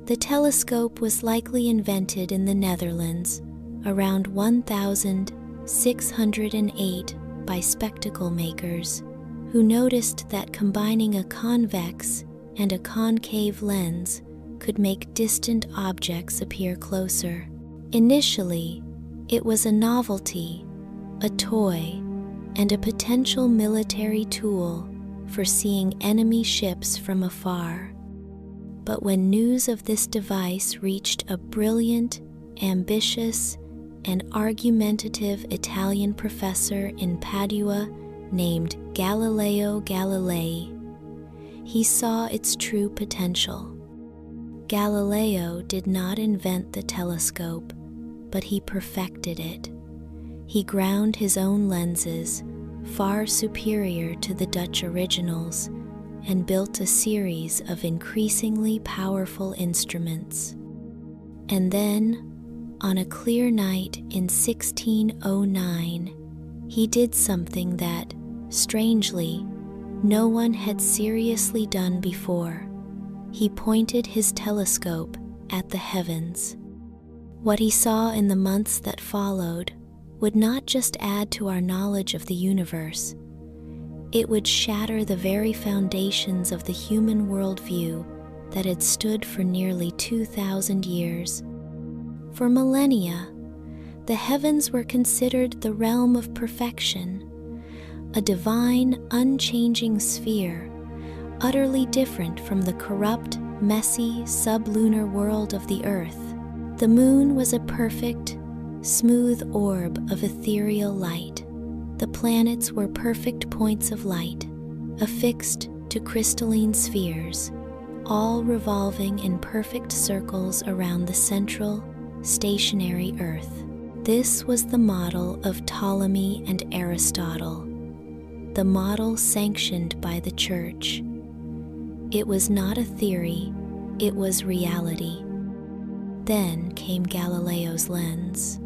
The telescope was likely invented in the Netherlands around 1608 by spectacle makers, who noticed that combining a convex and a concave lens could make distant objects appear closer. Initially, it was a novelty, a toy, and a potential military tool for seeing enemy ships from afar. But when news of this device reached a brilliant, ambitious, and argumentative Italian professor in Padua named Galileo Galilei, he saw its true potential. Galileo did not invent the telescope, but he perfected it. He ground his own lenses, far superior to the Dutch originals, and built a series of increasingly powerful instruments. And then, on a clear night in 1609, he did something that, strangely, no one had seriously done before. He pointed his telescope at the heavens. What he saw in the months that followed would not just add to our knowledge of the universe, it would shatter the very foundations of the human worldview that had stood for nearly 2,000 years. For millennia, the heavens were considered the realm of perfection, a divine, unchanging sphere, utterly different from the corrupt, messy, sublunar world of the earth. The moon was a perfect, smooth orb of ethereal light. The planets were perfect points of light, affixed to crystalline spheres, all revolving in perfect circles around the central, stationary Earth. This was the model of Ptolemy and Aristotle, the model sanctioned by the Church. It was not a theory, it was reality. Then came Galileo's lens.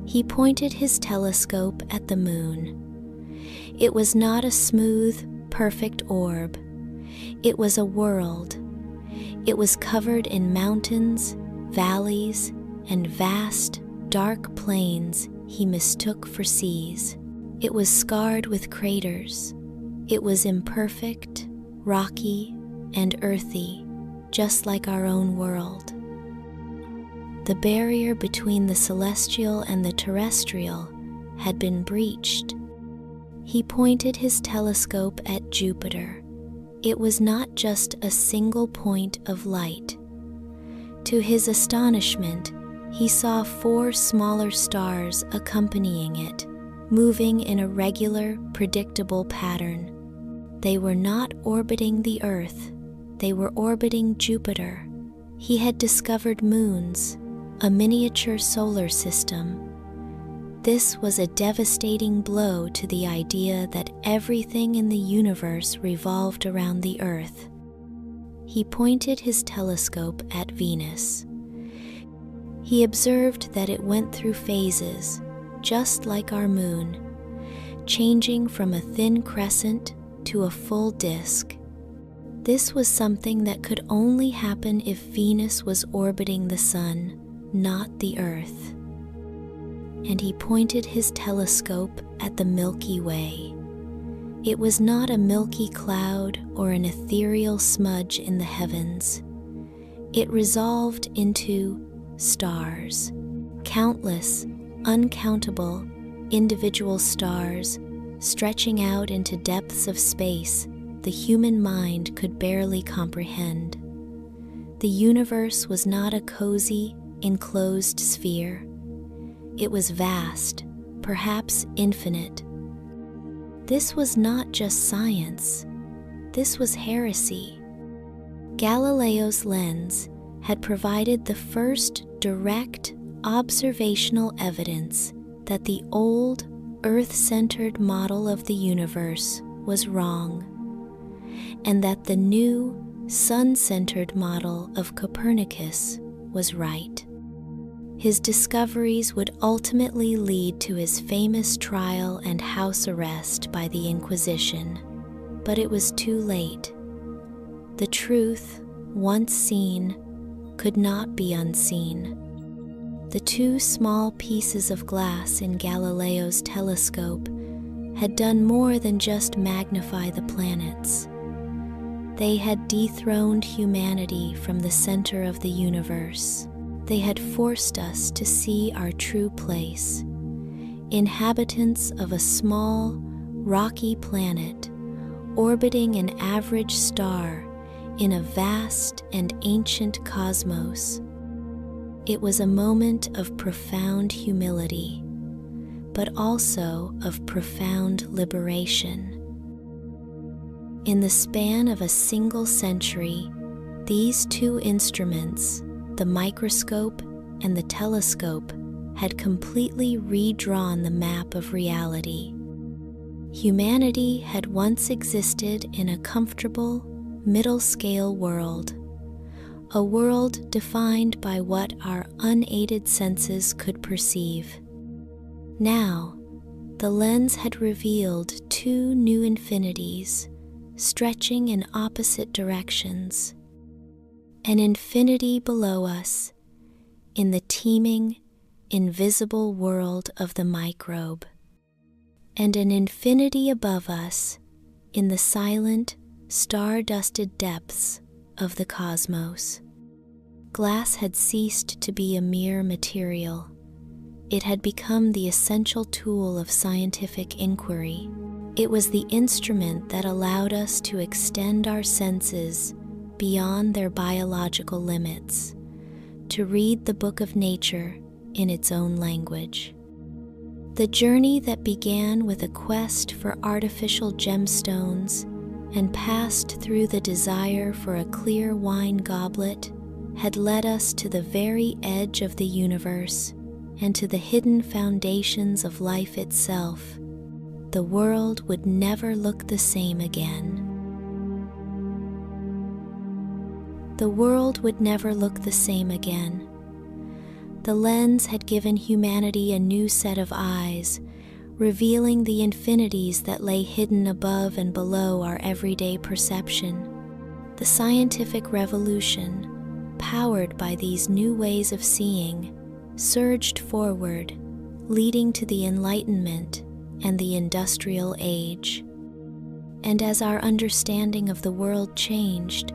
He pointed his telescope at the moon. It was not a smooth, perfect orb. It was a world. It was covered in mountains, valleys, and vast, dark plains he mistook for seas. It was scarred with craters. It was imperfect, rocky, and earthy, just like our own world. The barrier between the celestial and the terrestrial had been breached. He pointed his telescope at Jupiter. It was not just a single point of light. To his astonishment, he saw 4 smaller stars accompanying it, moving in a regular, predictable pattern. They were not orbiting the Earth, they were orbiting Jupiter. He had discovered moons, a miniature solar system. This was a devastating blow to the idea that everything in the universe revolved around the Earth. He pointed his telescope at Venus. He observed that it went through phases, just like our moon, changing from a thin crescent to a full disk. This was something that could only happen if Venus was orbiting the Sun, not the Earth. And he pointed his telescope at the Milky Way. It was not a milky cloud or an ethereal smudge in the heavens. It resolved into stars, countless, uncountable, individual stars stretching out into depths of space the human mind could barely comprehend. The universe was not a cozy, enclosed sphere. It was vast, perhaps infinite. This was not just science. This was heresy. Galileo's lens had provided the first direct observational evidence that the old Earth-centered model of the universe was wrong, and that the new Sun-centered model of Copernicus was right. His discoveries would ultimately lead to his famous trial and house arrest by the Inquisition, but it was too late. The truth, once seen, could not be unseen. The 2 small pieces of glass in Galileo's telescope had done more than just magnify the planets. They had dethroned humanity from the center of the universe. They had forced us to see our true place, inhabitants of a small, rocky planet orbiting an average star in a vast and ancient cosmos. It was a moment of profound humility, but also of profound liberation. In the span of a single century, these two instruments, the microscope and the telescope, had completely redrawn the map of reality. Humanity had once existed in a comfortable, middle-scale world, a world defined by what our unaided senses could perceive. Now, the lens had revealed two new infinities, stretching in opposite directions. An infinity below us, in the teeming, invisible world of the microbe, and an infinity above us, in the silent, star-dusted depths of the cosmos. Glass had ceased to be a mere material. It had become the essential tool of scientific inquiry. It was the instrument that allowed us to extend our senses beyond their biological limits, to read the book of nature in its own language. The journey that began with a quest for artificial gemstones and passed through the desire for a clear wine goblet had led us to the very edge of the universe and to the hidden foundations of life itself. The world would never look the same again. The world would never look the same again. The lens had given humanity a new set of eyes, revealing the infinities that lay hidden above and below our everyday perception. The scientific revolution, powered by these new ways of seeing, surged forward, leading to the Enlightenment and the Industrial Age. And as our understanding of the world changed,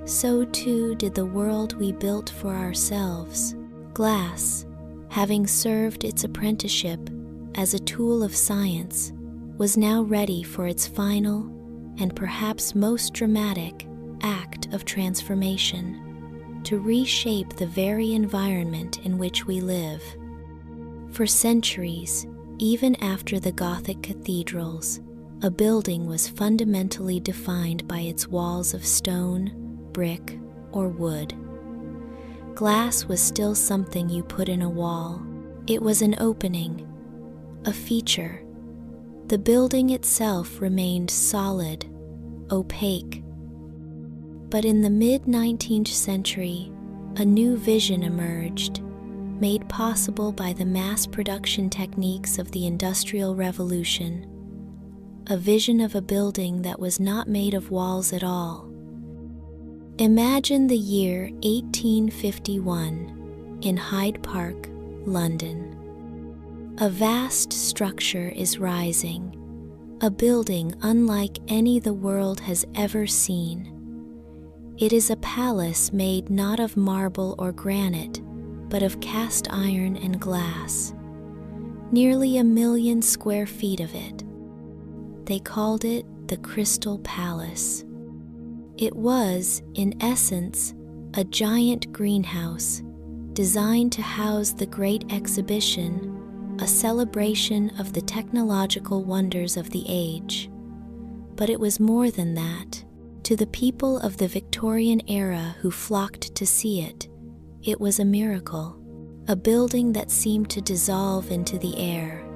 so too did the world we built for ourselves. Glass, having served its apprenticeship as a tool of science, was now ready for its final and perhaps most dramatic act of transformation, to reshape the very environment in which we live. For centuries, even after the Gothic cathedrals, a building was fundamentally defined by its walls of stone, brick, or wood. Glass was still something you put in a wall. It was an opening, a feature. The building itself remained solid, opaque. But in the mid-19th century, a new vision emerged, made possible by the mass production techniques of the Industrial Revolution. A vision of a building that was not made of walls at all. Imagine the year 1851 in Hyde Park, London. A vast structure is rising, a building unlike any the world has ever seen. It is a palace made not of marble or granite, but of cast iron and glass. Nearly 1 million square feet of it. They called it the Crystal Palace. It was, in essence, a giant greenhouse designed to house the Great Exhibition, a celebration of the technological wonders of the age. But it was more than that. To the people of the Victorian era who flocked to see it, it was a miracle, a building that seemed to dissolve into the air.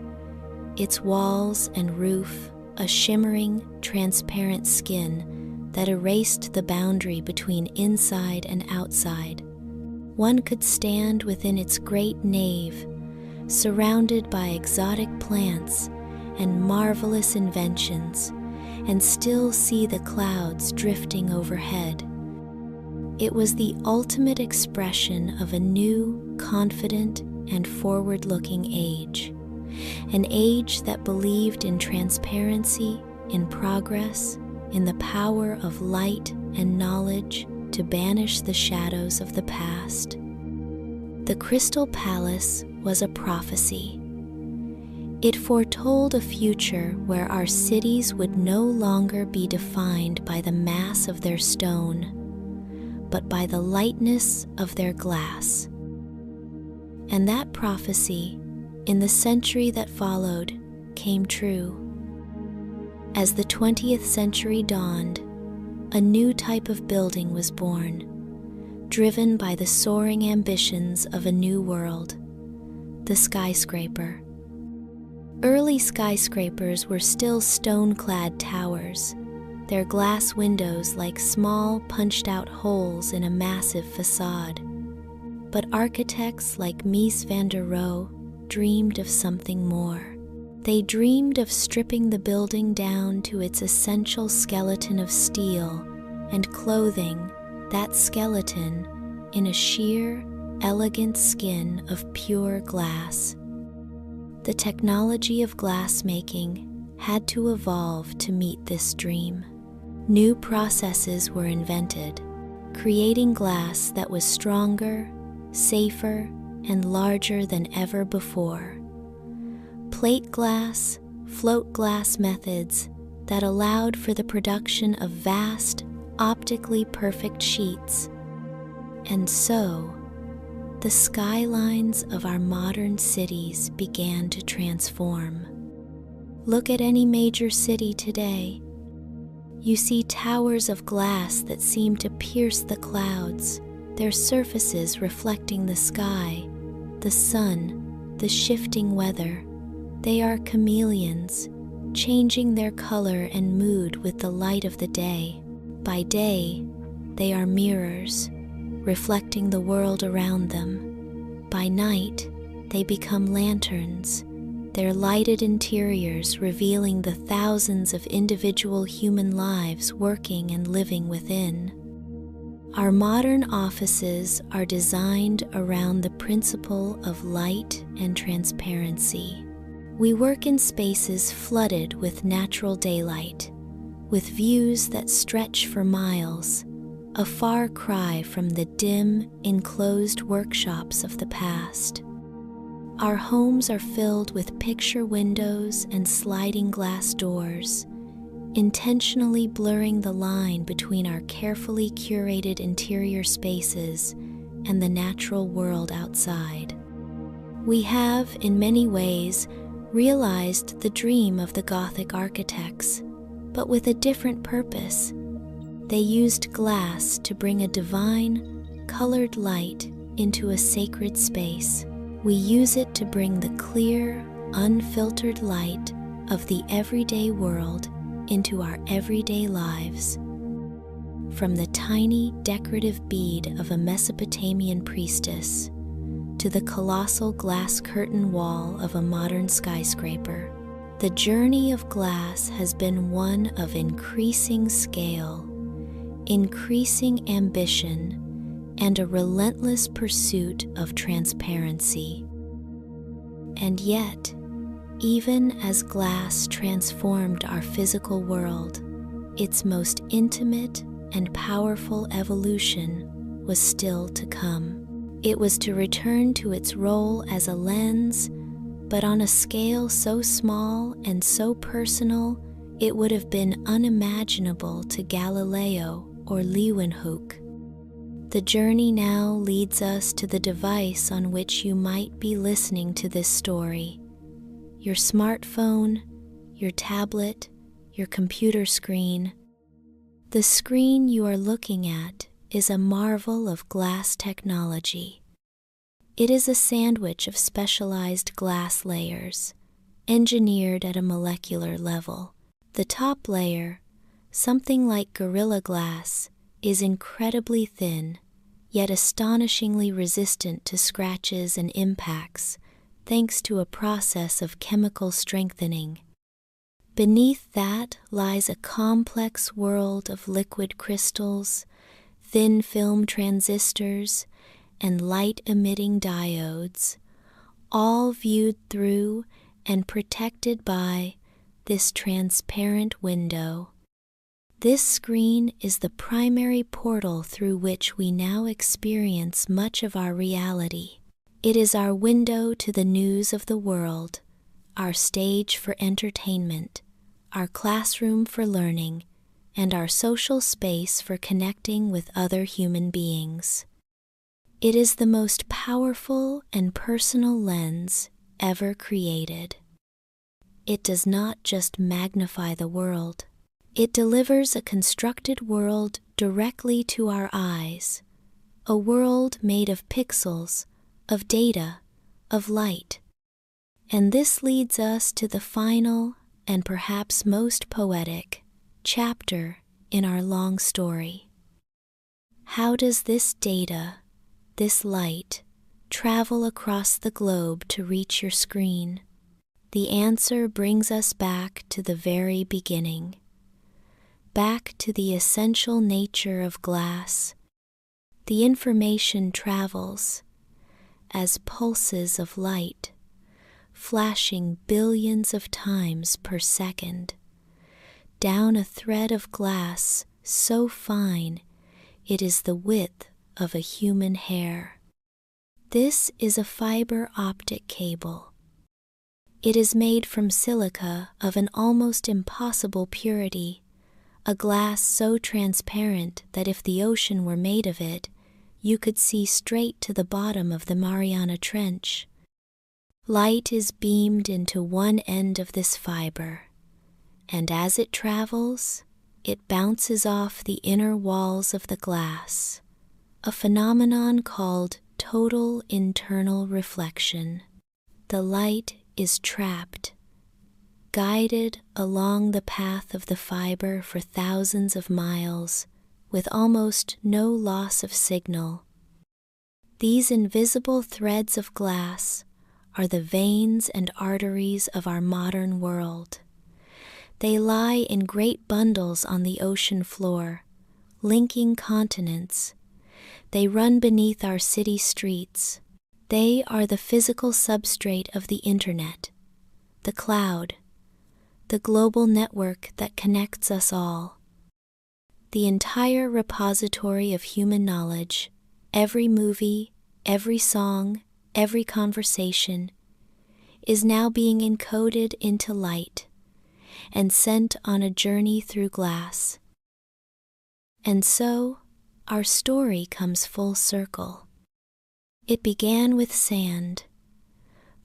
Its walls and roof, a shimmering, transparent skin that erased the boundary between inside and outside. One could stand within its great nave, surrounded by exotic plants and marvelous inventions, and still see the clouds drifting overhead. It was the ultimate expression of a new, confident, and forward-looking age. An age that believed in transparency, in progress, in the power of light and knowledge to banish the shadows of the past. The Crystal Palace was a prophecy. It foretold a future where our cities would no longer be defined by the mass of their stone, but by the lightness of their glass. And that prophecy, in the century that followed, came true. As the 20th century dawned, a new type of building was born, driven by the soaring ambitions of a new world, the skyscraper. Early skyscrapers were still stone-clad towers, their glass windows like small punched-out holes in a massive facade. But architects like Mies van der Rohe dreamed of something more. They dreamed of stripping the building down to its essential skeleton of steel and clothing that skeleton in a sheer, elegant skin of pure glass. The technology of glassmaking had to evolve to meet this dream. New processes were invented, creating glass that was stronger, safer, and larger than ever before. Plate glass, float glass methods that allowed for the production of vast, optically perfect sheets. And so, the skylines of our modern cities began to transform. Look at any major city today. You see towers of glass that seem to pierce the clouds, their surfaces reflecting the sky, the sun, the shifting weather. They are chameleons, changing their color and mood with the light of the day. By day, they are mirrors, reflecting the world around them. By night, they become lanterns, their lighted interiors revealing the thousands of individual human lives working and living within. Our modern offices are designed around the principle of light and transparency. We work in spaces flooded with natural daylight, with views that stretch for miles, a far cry from the dim, enclosed workshops of the past. Our homes are filled with picture windows and sliding glass doors, intentionally blurring the line between our carefully curated interior spaces and the natural world outside. We have, in many ways, realized the dream of the Gothic architects, but with a different purpose. They used glass to bring a divine, colored light into a sacred space. We use it to bring the clear, unfiltered light of the everyday world into our everyday lives. From the tiny decorative bead of a Mesopotamian priestess to the colossal glass curtain wall of a modern skyscraper, the journey of glass has been one of increasing scale, increasing ambition, and a relentless pursuit of transparency. And yet, even as glass transformed our physical world, its most intimate and powerful evolution was still to come. It was to return to its role as a lens, but on a scale so small and so personal, it would have been unimaginable to Galileo or Leeuwenhoek. The journey now leads us to the device on which you might be listening to this story. Your smartphone, your tablet, your computer screen. The screen you are looking at is a marvel of glass technology. It is a sandwich of specialized glass layers, engineered at a molecular level. The top layer, something like Gorilla Glass, is incredibly thin, yet astonishingly resistant to scratches and impacts, thanks to a process of chemical strengthening. Beneath that lies a complex world of liquid crystals, thin film transistors, and light-emitting diodes, all viewed through and protected by this transparent window. This screen is the primary portal through which we now experience much of our reality. It is our window to the news of the world, our stage for entertainment, our classroom for learning, and our social space for connecting with other human beings. It is the most powerful and personal lens ever created. It does not just magnify the world. It delivers a constructed world directly to our eyes, a world made of pixels, of data, of light. And this leads us to the final and perhaps most poetic chapter in our long story. How does this data, this light, travel across the globe to reach your screen? The answer brings us back to the very beginning, back to the essential nature of glass. The information travels as pulses of light, flashing billions of times per second, down a thread of glass so fine it is the width of a human hair. This is a fiber optic cable. It is made from silica of an almost impossible purity, a glass so transparent that if the ocean were made of it, you could see straight to the bottom of the Mariana Trench. Light is beamed into one end of this fiber, and as it travels, it bounces off the inner walls of the glass, a phenomenon called total internal reflection. The light is trapped, guided along the path of the fiber for thousands of miles, with almost no loss of signal. These invisible threads of glass are the veins and arteries of our modern world. They lie in great bundles on the ocean floor, linking continents. They run beneath our city streets. They are the physical substrate of the internet, the cloud, the global network that connects us all. The entire repository of human knowledge, every movie, every song, every conversation, is now being encoded into light and sent on a journey through glass. And so, our story comes full circle. It began with sand,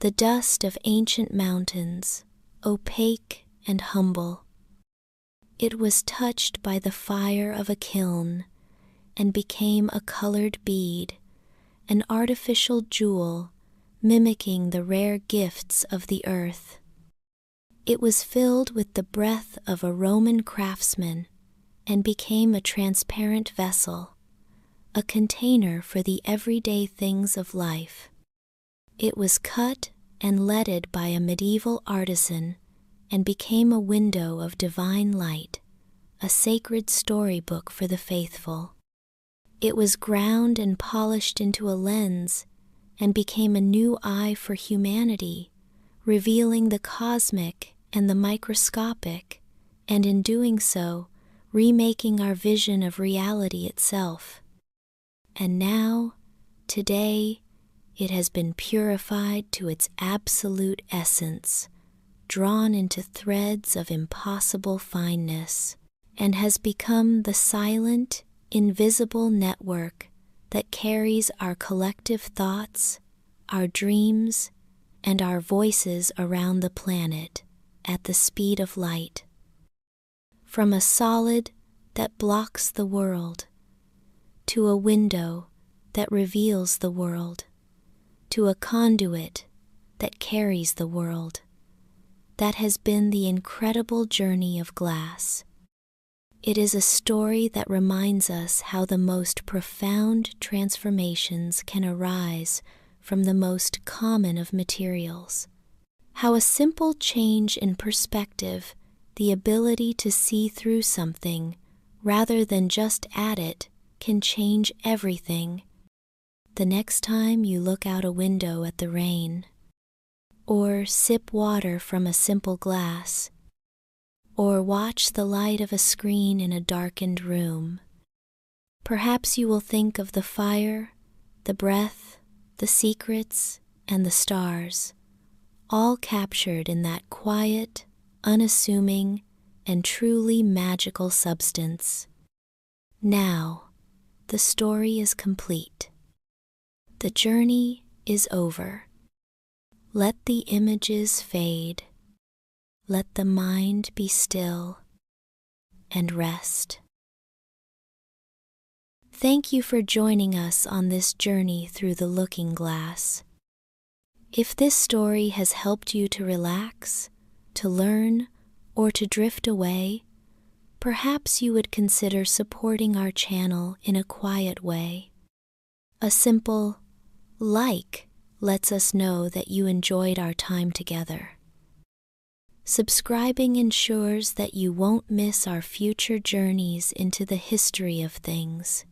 the dust of ancient mountains, opaque and humble. It was touched by the fire of a kiln and became a colored bead, an artificial jewel mimicking the rare gifts of the earth. It was filled with the breath of a Roman craftsman and became a transparent vessel, a container for the everyday things of life. It was cut and leaded by a medieval artisan and became a window of divine light, a sacred storybook for the faithful. It was ground and polished into a lens and became a new eye for humanity, revealing the cosmic and the microscopic, and in doing so, remaking our vision of reality itself. And now, today, it has been purified to its absolute essence, drawn into threads of impossible fineness, and has become the silent, invisible network that carries our collective thoughts, our dreams, and our voices around the planet at the speed of light. From a solid that blocks the world, to a window that reveals the world, to a conduit that carries the world. That has been the incredible journey of glass. It is a story that reminds us how the most profound transformations can arise from the most common of materials. How a simple change in perspective, the ability to see through something rather than just at it, can change everything. The next time you look out a window at the rain, or sip water from a simple glass, or watch the light of a screen in a darkened room, perhaps you will think of the fire, the breath, the secrets, and the stars, all captured in that quiet, unassuming, and truly magical substance. Now, the story is complete. The journey is over. Let the images fade. Let the mind be still and rest. Thank you for joining us on this journey through the looking glass. If this story has helped you to relax, to learn, or to drift away, perhaps you would consider supporting our channel in a quiet way. A simple like lets us know that you enjoyed our time together. Subscribing ensures that you won't miss our future journeys into the history of things.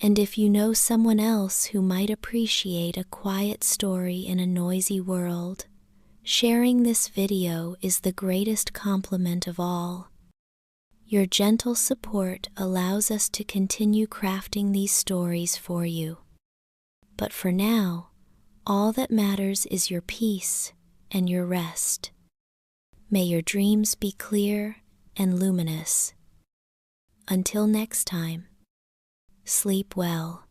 And if you know someone else who might appreciate a quiet story in a noisy world, sharing this video is the greatest compliment of all. Your gentle support allows us to continue crafting these stories for you. But for now, all that matters is your peace and your rest. May your dreams be clear and luminous. Until next time, sleep well.